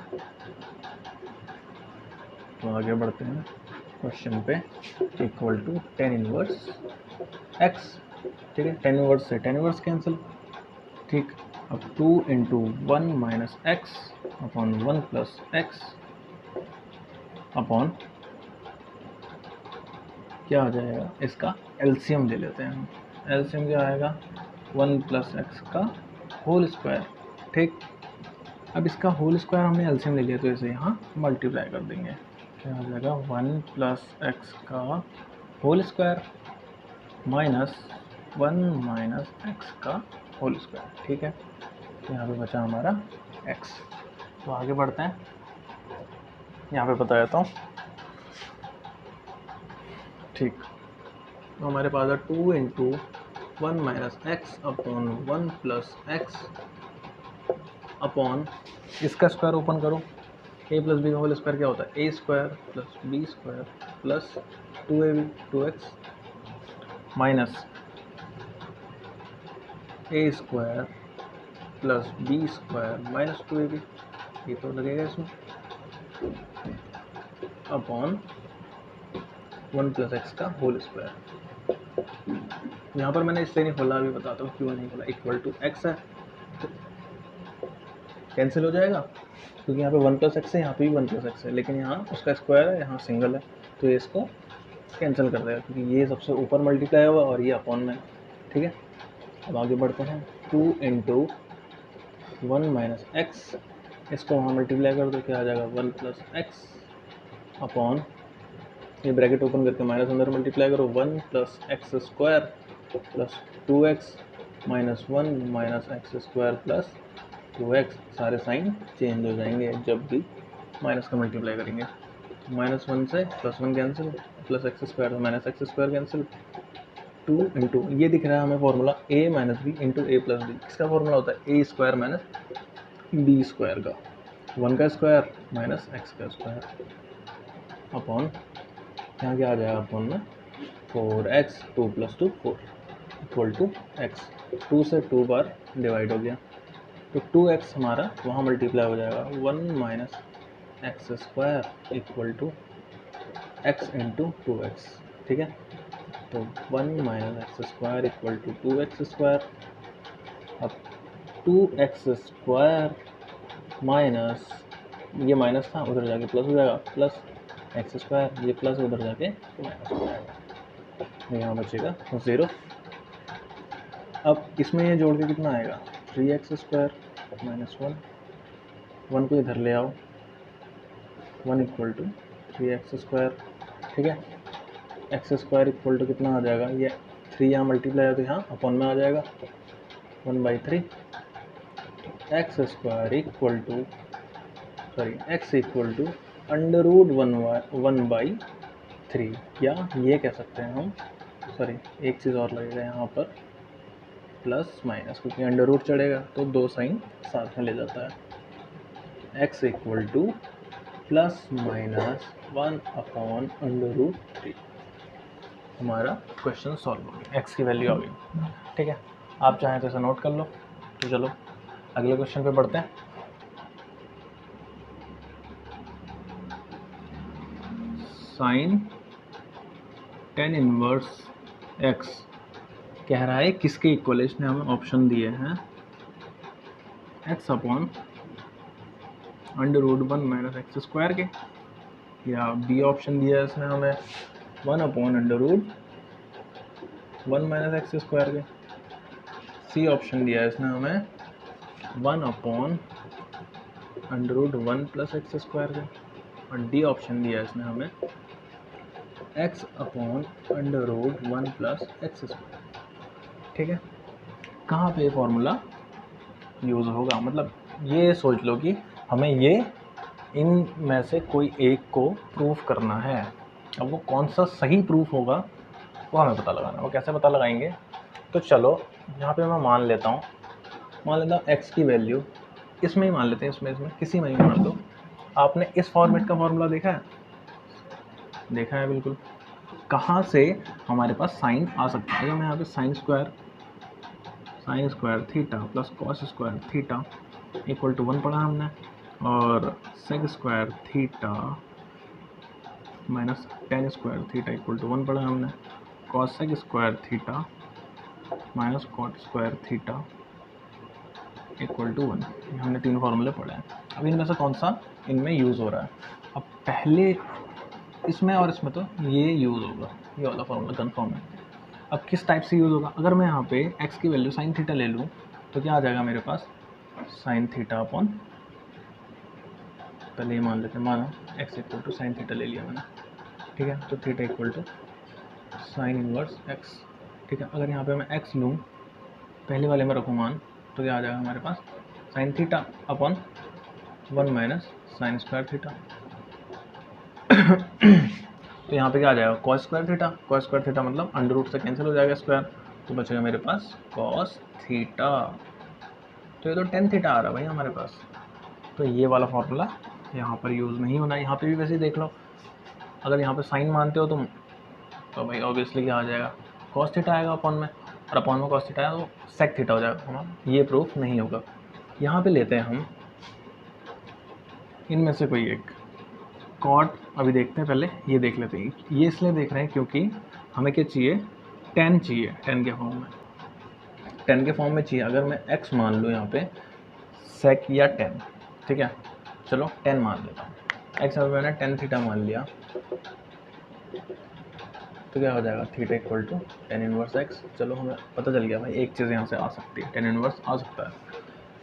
S1: तो आगे बढ़ते हैं क्वेश्चन पे, equal to tan inverse x, ठीक है, tan इनवर्स से tan इनवर्स कैंसिल, ठीक। अब 2 into 1 minus x upon 1 plus x upon क्या आ जाएगा, इसका एलसीएम ले लेते हैं हम। एलसीएम क्या आएगा, 1 प्लस एक्स का होल स्क्वायर, ठीक। अब इसका होल स्क्वायर हमने एलसीएम ले लिया, तो इसे यहाँ मल्टीप्लाई कर देंगे। क्या आ जाएगा, 1 प्लस एक्स का whole square minus 1 minus x का होल स्क्वायर, ठीक है। तो यहाँ पे बचा हमारा x। तो आगे बढ़ते हैं, यहाँ पे बता देता हूँ, ठीक। तो हमारे पास है 2 into 1 minus x upon 1 plus x upon, इसका स्क्वायर ओपन करो, a प्लस बी का होल स्क्वायर क्या होता है, a square plus b square plus 2ab 2x minus a square plus b square minus 2ab, ये तो लगेगा इसमें, अपॉन 1 प्लस एक्स का होल स्क्वायर। यहाँ पर मैंने इसलिए नहीं खोला, अभी बताता हूँ क्यों नहीं खोला। इक्वल टू एक्स है तो कैंसिल हो जाएगा, क्योंकि यहाँ पे 1 प्लस एक्स है, यहाँ पे भी 1 प्लस एक्स है, लेकिन यहाँ उसका स्क्वायर है, यहाँ सिंगल है, तो ये इसको कैंसिल कर देगा, क्योंकि ये सबसे ऊपर मल्टीप्लाई हुआ और ये अपॉन में, ठीक है। अब आगे बढ़ते हैं, 2 इंटू 1 माइनस एक्स, इसको वहाँ मल्टीप्लाई कर दो, क्या आ जाएगा, 1 प्लस एक्स अपॉन, ये ब्रैकेट ओपन करके माइनस अंदर मल्टीप्लाई करो, 1 plus x square plus 2x minus 1 minus x square plus 2x, सारे साइन चेंज हो जाएंगे जब भी माइनस का मल्टीप्लाई करेंगे। माइनस 1 से plus 1 cancel, plus x square minus x square cancel, 2 into, ये दिख रहा है हमें formula a minus b into a plus b, इसका फॉर्मूला होता है a square minus b square का, 1 का स्क्वायर माइनस एक्स का स्क्वायर अपॉन, यहाँ क्या आ जाएगा अपॉन में 4x 2 plus 2 4 equal to x, 2 से 2 बार डिवाइड हो गया, तो 2x हमारा वहाँ मल्टीप्लाई हो जाएगा, 1 minus x square equal to x into 2x, ठीक है। तो 1 minus x square equal to 2x square, अब 2x स्क्वायर माइनस ये माइनस था, उधर जाके प्लस हो जाएगा, प्लस एक्स स्क्वायर, ये प्लस उधर जाके माइनस हो जाएगा, यहाँ बचेगा 0। अब इसमें ये जोड़ के कितना आएगा, 3x स्क्वायर माइनस 1 को इधर ले आओ, 1 इक्वल टू 3x स्क्वायर। ठीक है, एक्स स्क्वायर इक्वल टू कितना आ जाएगा, ये 3 यहाँ मल्टीप्लाई है तो यहाँ अपॉन में आ जाएगा 1/3। X square equal to x equal to √1/3, या ये कह सकते हैं हम, एक चीज़ और लगेगा यहाँ पर, प्लस माइनस, क्योंकि अंडर रूट चढ़ेगा तो 2 साइन साथ में ले जाता है। X equal two plus minus 1/√3। हमारा क्वेश्चन सॉल्व हो गया, एक्स की वैल्यू आ गई। ठीक है, आप चाहें तो इसे नोट कर लो। तो चलो अगले क्वेश्चन पे बढ़ते हैं। साइन tan इनवर्स x कह रहा है किसके इक्वल है, इसने हमें ऑप्शन दिए हैं x upon √1 minus x square के, या बी ऑप्शन दिया है इसने हमें 1/√1 माइनस एक्स स्क्वायर के, सी ऑप्शन दिया है इसने हमें 1/√1 प्लस एक्स स्क्वायर के, और डी ऑप्शन दिया है इसने हमें x upon √1 plus x square. ठीक है, कहाँ पे फॉर्मूला यूज़ होगा, मतलब ये सोच लो कि हमें ये इन में से कोई एक को प्रूफ करना है। अब वो कौन सा सही प्रूफ होगा वो हमें पता लगाना है। वो कैसे पता लगाएंगे, तो चलो यहाँ पे मैं मान लेता हूँ x की वैल्यू इसमें ही मान लेते हैं, इसमें किसी में ही मान लो। आपने इस फॉर्मेट का फॉर्मूला देखा है बिल्कुल। कहाँ से हमारे पास साइन आ सकता है, अगर मैं यहाँ पे sine square theta plus cos square theta equal to 1 पढ़ा हमने, और sec square theta minus tan square theta equal to 1 पढ़ा हमने, cosec square theta minus cot square theta equal to 1। हमने 3 फार्मूले पढ़े हैं। अब इनमें से कौन सा इनमें यूज़ हो रहा है, अब पहले इसमें और इसमें तो ये यूज़ होगा, ये वाला फार्मूला कन्फर्म है। अब किस टाइप से यूज़ होगा, अगर मैं यहाँ पे x की वैल्यू साइन थीटा ले लूँ तो क्या आ जाएगा मेरे पास, साइन थीटा अपॉन, पहले ये मान लेते हैं, माना x equal to sine theta ले लिया मैंने। ठीक है, तो theta equal to sine inverse x। ठीक है, अगर यहाँ पे मैं x लूँ, पहले वाले में रखूँ मान, तो क्या आ जाएगा हमारे पास, sine theta upon 1 minus sine square theta. तो यहाँ पे क्या आ जाएगा, कॉस स्क्वायर थीटा मतलब अंडर रूट से कैंसिल हो जाएगा स्क्वायर, तो बचेगा मेरे पास कॉस थीटा। तो ये तो टेन थीटा आ रहा है भाई हमारे पास, तो ये वाला फॉर्मूला यहाँ पर यूज़ नहीं होना। यहाँ पे भी वैसे ही देख लो, अगर यहाँ पे साइन मानते हो तुम तो भाई ऑब्वियसली क्या आ जाएगा, कॉस थीटा आएगा अपॉन में, और अपॉन में कॉस थीटा आएगा तो सेक थीटा हो जाएगा हमारा, ये प्रूफ नहीं होगा। यहाँ पे लेते हैं हम इनमें से कोई एक कॉट, अभी देखते हैं, पहले ये देख लेते हैं। ये इसलिए देख रहे हैं क्योंकि हमें क्या चाहिए, टेन चाहिए, टेन के फॉर्म में चाहिए। अगर मैं x मान लूँ यहाँ पे सेक या टेन, ठीक है, चलो 10 मान लेता हूँ, x में मैंने टेन थीटा मान लिया, तो क्या हो जाएगा, theta equal to tan inverse x। चलो हमें पता चल गया भाई एक चीज़ यहाँ से आ सकती है, टेन इनवर्स आ सकता है।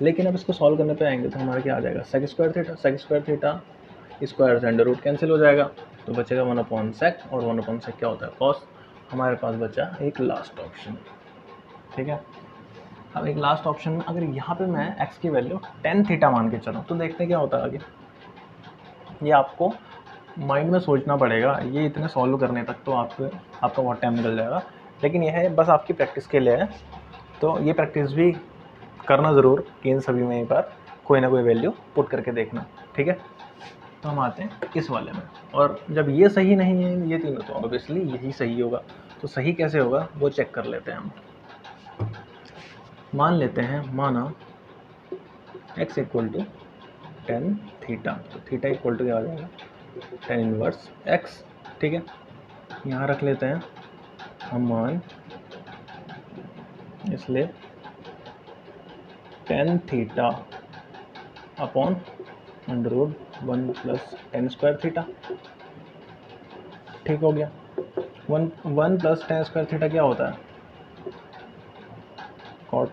S1: लेकिन अब इसको सॉल्व करने पे आएंगे तो हमारा क्या आ जाएगा, सेक स्क्वायर थीटा स्क्वायर से अंडर रूट कैंसिल हो जाएगा, तो बचेगा 1 सेक, और 1 सेक क्या होता है, कॉस। हमारे पास बचा एक लास्ट ऑप्शन। ठीक है, अब एक लास्ट ऑप्शन में अगर यहाँ पे मैं x की वैल्यू टेन थीटा मान के चलूँ तो देखते हैं क्या होता है आगे। ये आपको माइंड में सोचना पड़ेगा, ये इतने सॉल्व करने तक तो आपका बहुत टाइम निकल जाएगा, लेकिन यह है बस आपकी प्रैक्टिस के लिए है। तो ये प्रैक्टिस भी करना ज़रूर कि इन सभी में एक बार कोई ना कोई वैल्यू पुट करके देखना। ठीक है, तो हम आते हैं इस वाले में, और जब ये सही नहीं है ये तीनों, तो ऑब्वियसली यही सही होगा। तो सही कैसे होगा वो चेक कर लेते हैं हम। मान लेते हैं, माना x equal to tan theta, तो थीटा इक्वल टू क्या आ जाएगा, टेन इनवर्स x। ठीक है, यहाँ रख लेते हैं हम मान, इसलिए tan theta upon under root 1 plus tan square theta, ठीक हो गया। 1 प्लस टेन स्क्वायर थीटा क्या होता है, cot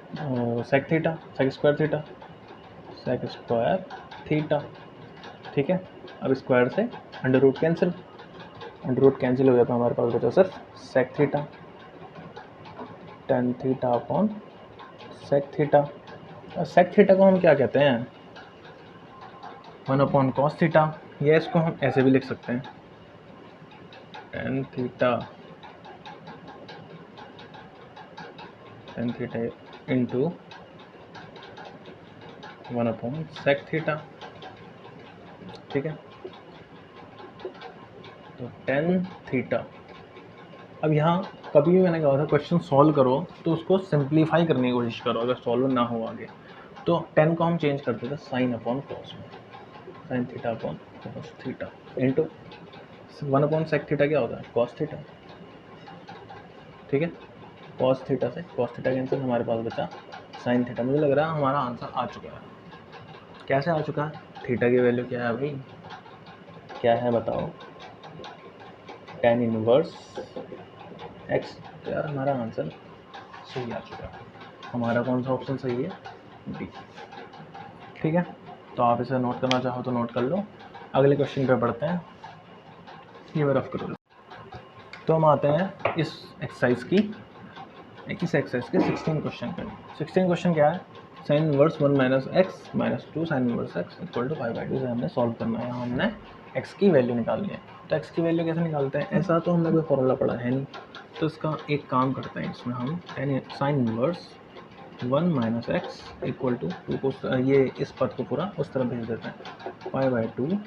S1: sec theta, sec square theta, sec square theta, ठीक है। अब स्क्वायर से under root cancel, under root cancel हो गया तो हमारे पास बचा सिर्फ sec theta, tan theta upon sec theta. और सेक थीटा को हम क्या कहते हैं, 1 अपॉन कॉस थीटा, या इसको हम ऐसे भी लिख सकते हैं, tan theta into 1 upon sec theta, ठीक है। तो टेन थीटा। अब यहाँ कभी भी मैंने कहा था क्वेश्चन सॉल्व करो तो उसको सिंप्लीफाई करने की कोशिश करो, अगर सॉल्व ना हो आगे तो 10 को हम चेंज करते थे साइन अपॉन कॉस में, sine theta upon cos theta into 1 upon sec theta क्या होता है, कॉस थीटा, ठीक है। कॉस थीटा से कॉस थीटा कैंसिल, हमारे पास बचा साइन थीटा। मुझे लग रहा है हमारा आंसर आ चुका है। कैसे आ चुका है, थीटा की वैल्यू क्या है भाई, क्या है बताओ, टेन इनवर्स एक्स। तो यार हमारा आंसर सही आ चुका है। हमारा कौन सा ऑप्शन सही है, डी, ठीक है। तो आप इसे नोट करना चाहो तो नोट कर लो। अगले क्वेश्चन पे पढ़ते हैं, ये मैं रफ कर लो। तो हम आते हैं इस एक्सरसाइज की, इस एक्सरसाइज के 16 क्वेश्चन पे। 16 क्वेश्चन क्या है, sine inverse 1 minus x minus 2 sine inverse x equal to 5/2 से हमने सॉल्व करना है। हमने एक्स की वैल्यू निकालनी है। तो एक्स की वैल्यू कैसे निकालते हैं, ऐसा तो हमने कोई फॉर्मूला पढ़ा है नहीं, तो इसका एक काम करते हैं, इसमें हम sine inverse 1 minus x equal to two को ये इस पद को पूरा उस तरफ भेज देते हैं, 5/2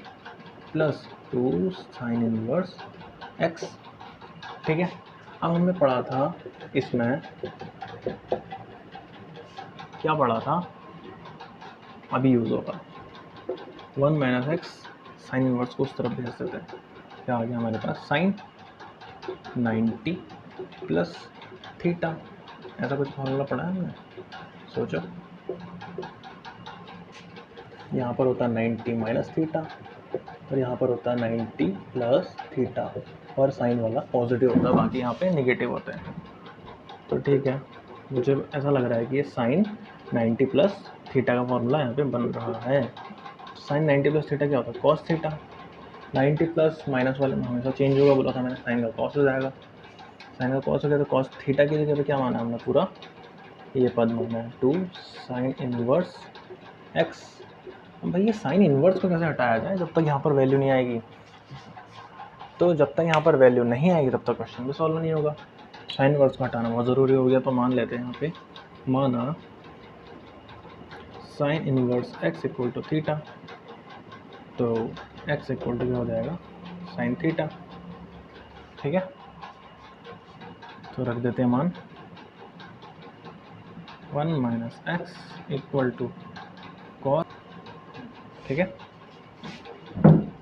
S1: प्लस 2 साइन इनवर्स एक्स, ठीक है। अब हमने पढ़ा था इसमें, क्या पढ़ा था, अभी यूज़ होगा, 1 माइनस एक्स साइन इनवर्स को उस तरफ भेज देते हैं, क्या आ गया हमारे पास, साइन 90 प्लस थीटा। ऐसा कुछ फॉर्मूला पढ़ा है हमने, सोचो। यहाँ पर होता है 90 माइनस थीटा और यहाँ पर होता है 90 प्लस थीटा, और साइन वाला पॉजिटिव होता है, बाकी यहाँ पे नेगेटिव होते हैं। तो ठीक है, मुझे ऐसा लग रहा है कि ये साइन 90 प्लस थीटा का फॉर्मूला यहाँ पे बन रहा है। साइन 90 प्लस थीटा क्या होता है, कॉस थीटा। 90 प्लस माइनस वाले में हमेशा चेंज होगा, बोला था मैंने, साइन का कॉस हो जाएगा, साइन का कॉस हो गया तो कॉस थीटा की जगह पे क्या माना हमने, पूरा ये पद माना है 2 साइन इनवर्स एक्स। अब भाई ये साइन इनवर्स को कैसे हटाया जाए, जब तक यहाँ पर वैल्यू नहीं आएगी, तो जब तक यहाँ पर वैल्यू नहीं आएगी तब तक क्वेश्चन भी सॉल्व नहीं होगा। साइन इनवर्स को हटाना बहुत ज़रूरी हो गया, तो मान लेते हैं यहाँ पे, माना sine inverse x equal to theta, तो एक्स इक्वल टू क्या हो जाएगा, साइन थीटा, ठीक है। तो रख देते हैं मान 1 minus x equal to cos, ठीक है।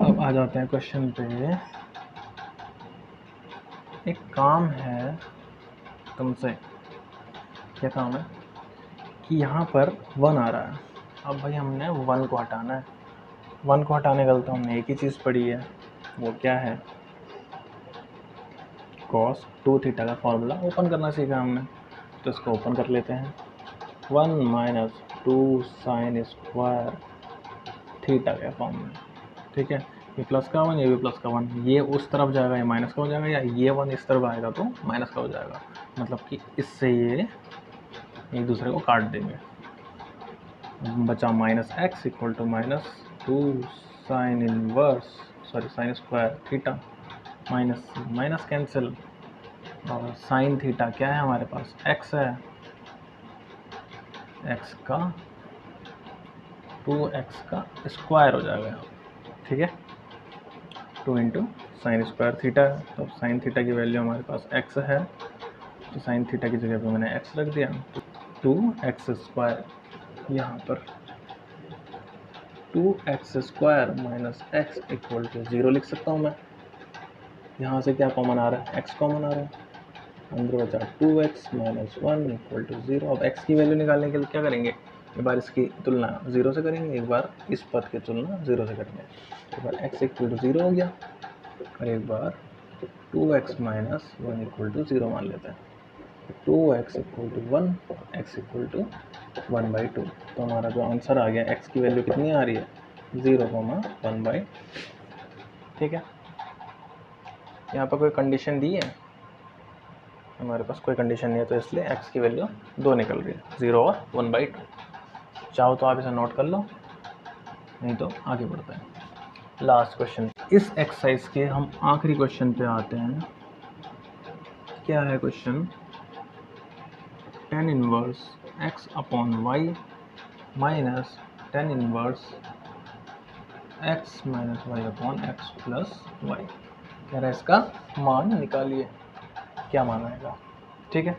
S1: अब आ जाते हैं क्वेश्चन पे। एक काम है तुमसे, क्या काम है कि यहाँ पर 1 आ रहा है, अब भाई हमने 1 को हटाना है। 1 को हटाने का तो हमने एक ही चीज़ पढ़ी है, वो क्या है, कॉस 2 थीटा का फॉर्मूला ओपन करना सीखा हमने, तो इसको ओपन कर लेते हैं। 1 माइनस 2 साइन स्क्वायर थीटा का फॉर्मूला, ठीक है। ये प्लस का 1, ये भी प्लस का 1, ये उस तरफ जाएगा, ये माइनस का हो जाएगा, या ये 1 इस तरफ आएगा तो माइनस का हो जाएगा, मतलब कि इससे ये एक दूसरे को काट देंगे। बचा minus x equal to minus 2 sine inverse, sorry sine square theta, minus minus cancel, और साइन थीटा क्या है हमारे पास, एक्स है, एक्स का 2x का स्क्वायर हो जाएगा, ठीक है। 2 इंटू साइन स्क्वायर थीटा है, तो साइन थीटा की वैल्यू हमारे पास x है, तो साइन थीटा की जगह पे मैंने x रख दिया, 2x स्क्वायर, यहाँ पर 2x square minus x equal to 0 लिख सकता हूँ मैं। यहाँ से क्या कॉमन आ रहा है, x कॉमन आ रहा है, अंदर बचा 2x माइनस 1 इक्वल टू 0। अब x की वैल्यू निकालने के लिए क्या करेंगे, एक बार इसकी तुलना 0 से करेंगे, एक बार इस पद की तुलना 0 से करेंगे। एक बार x इक्वल टू 0 हो गया और एक बार 2x माइनस 1 इक्वल टू 0 मान लेते हैं। 2x equal to 1, x equal to 1/2। तो हमारा जो आंसर आ गया, x की वैल्यू कितनी आ रही है 0,1/2। ठीक है, यहाँ पर कोई कंडीशन दी है? हमारे पास कोई कंडीशन नहीं है, तो इसलिए x की वैल्यू 2 निकल रही है, 0 और 1/2। चाहो तो आप इसे नोट कर लो, नहीं तो आगे बढ़ते हैं। लास्ट क्वेश्चन, इस एक्सरसाइज के हम आखिरी क्वेश्चन पे आते हैं। क्या है question? tan inverse x upon y minus tan inverse x minus y upon x plus y. कह रहा है इसका मान निकालिए, क्या मान आएगा। ठीक है,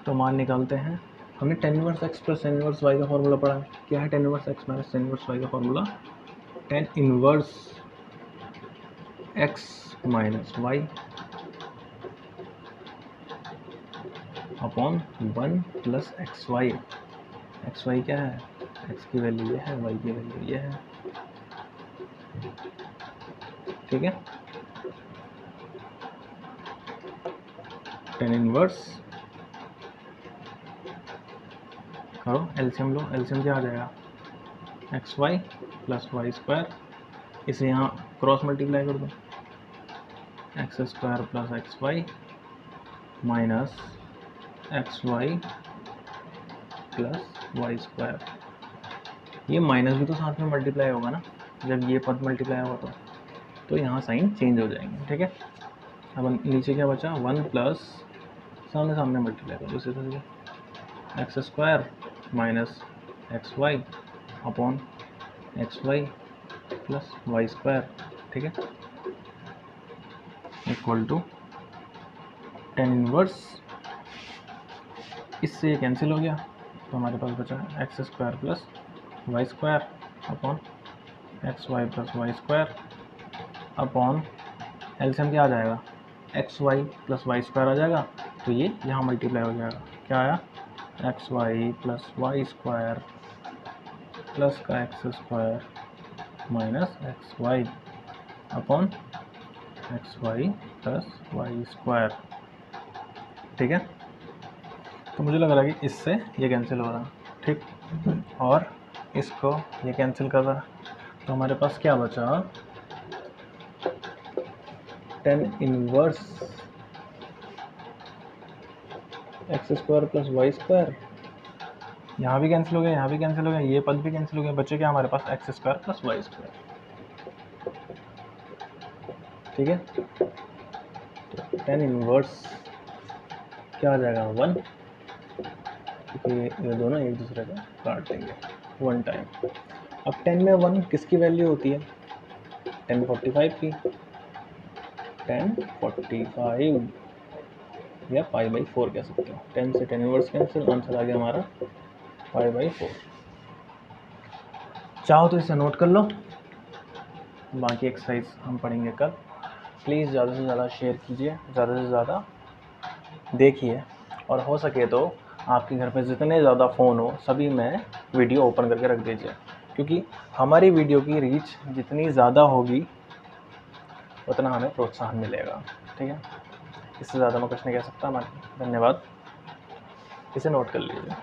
S1: तो मान निकालते हैं। हमने tan inverse x plus tan inverse y का फॉर्मूला पढ़ा है। क्या है tan inverse x minus tan inverse y का formula? tan inverse x minus y upon 1 plus x y क्या है? x की वैल्यू ये है, y की वैल्यू ये है। ठीक है, tan इनवर्स करो, एलसीएम लो, एलसीएम क्या आ जाएगा? X y plus y square, इसे यहाँ क्रॉस मल्टीप्लाई कर दो, x square plus x y minus x y plus y square. ये माइनस भी तो साथ में मल्टीप्लाई होगा ना, जब ये पद मल्टीप्लाई होगा तो यहाँ साइन चेंज हो जाएंगे। ठीक है, अब नीचे क्या बचा? 1 प्लस सामने सामने मल्टीप्लाई करो, इसी तरह से x square minus x y upon x y plus y square. ठीक है, इक्वल टू tan इनवर्स, इससे ये कैंसिल हो गया, तो हमारे पास बचा x square plus y square upon x y plus y square upon LCM क्या आ जाएगा? X y plus y square आ जाएगा, तो ये यहाँ मल्टीप्लाई हो जाएगा। क्या आया? X y plus y square plus का x square minus x y upon x y plus y square. ठीक है, तो मुझे लग रहा है कि इससे ये कैंसिल हो रहा। ठीक, और इसको ये कैंसिल कर रहा, तो हमारे पास क्या बचा? tan inverse x square plus y square, यहाँ भी कैंसिल हो गया, यहाँ भी कैंसिल हो गया, ये पद भी कैंसिल हो गया, बचे क्या हमारे पास? X square plus y square. ठीक है, तो tan इनवर्स क्या आ जाएगा? 1, क्योंकि ये दोनों एक दूसरे को काट देंगे 1 टाइम। अब 10 में 1 किसकी वैल्यू होती है? tan 45 की, tan 45 या π/4 कह सकते हो। 10 से tan इनवर्स कैंसिल, आंसर आ गया हमारा π/4। चाहो तो इसे नोट कर लो, बाकी एक्सरसाइज हम पढ़ेंगे कल। प्लीज़ ज़्यादा से ज़्यादा शेयर कीजिए, ज़्यादा से ज़्यादा देखिए, और हो सके तो आपके घर पे जितने ज़्यादा फ़ोन हो सभी में वीडियो ओपन करके रख दीजिए, क्योंकि हमारी वीडियो की रीच जितनी ज़्यादा होगी उतना हमें प्रोत्साहन मिलेगा। ठीक है, इससे ज़्यादा मैं कुछ नहीं कह सकता। धन्यवाद, इसे नोट कर लीजिए।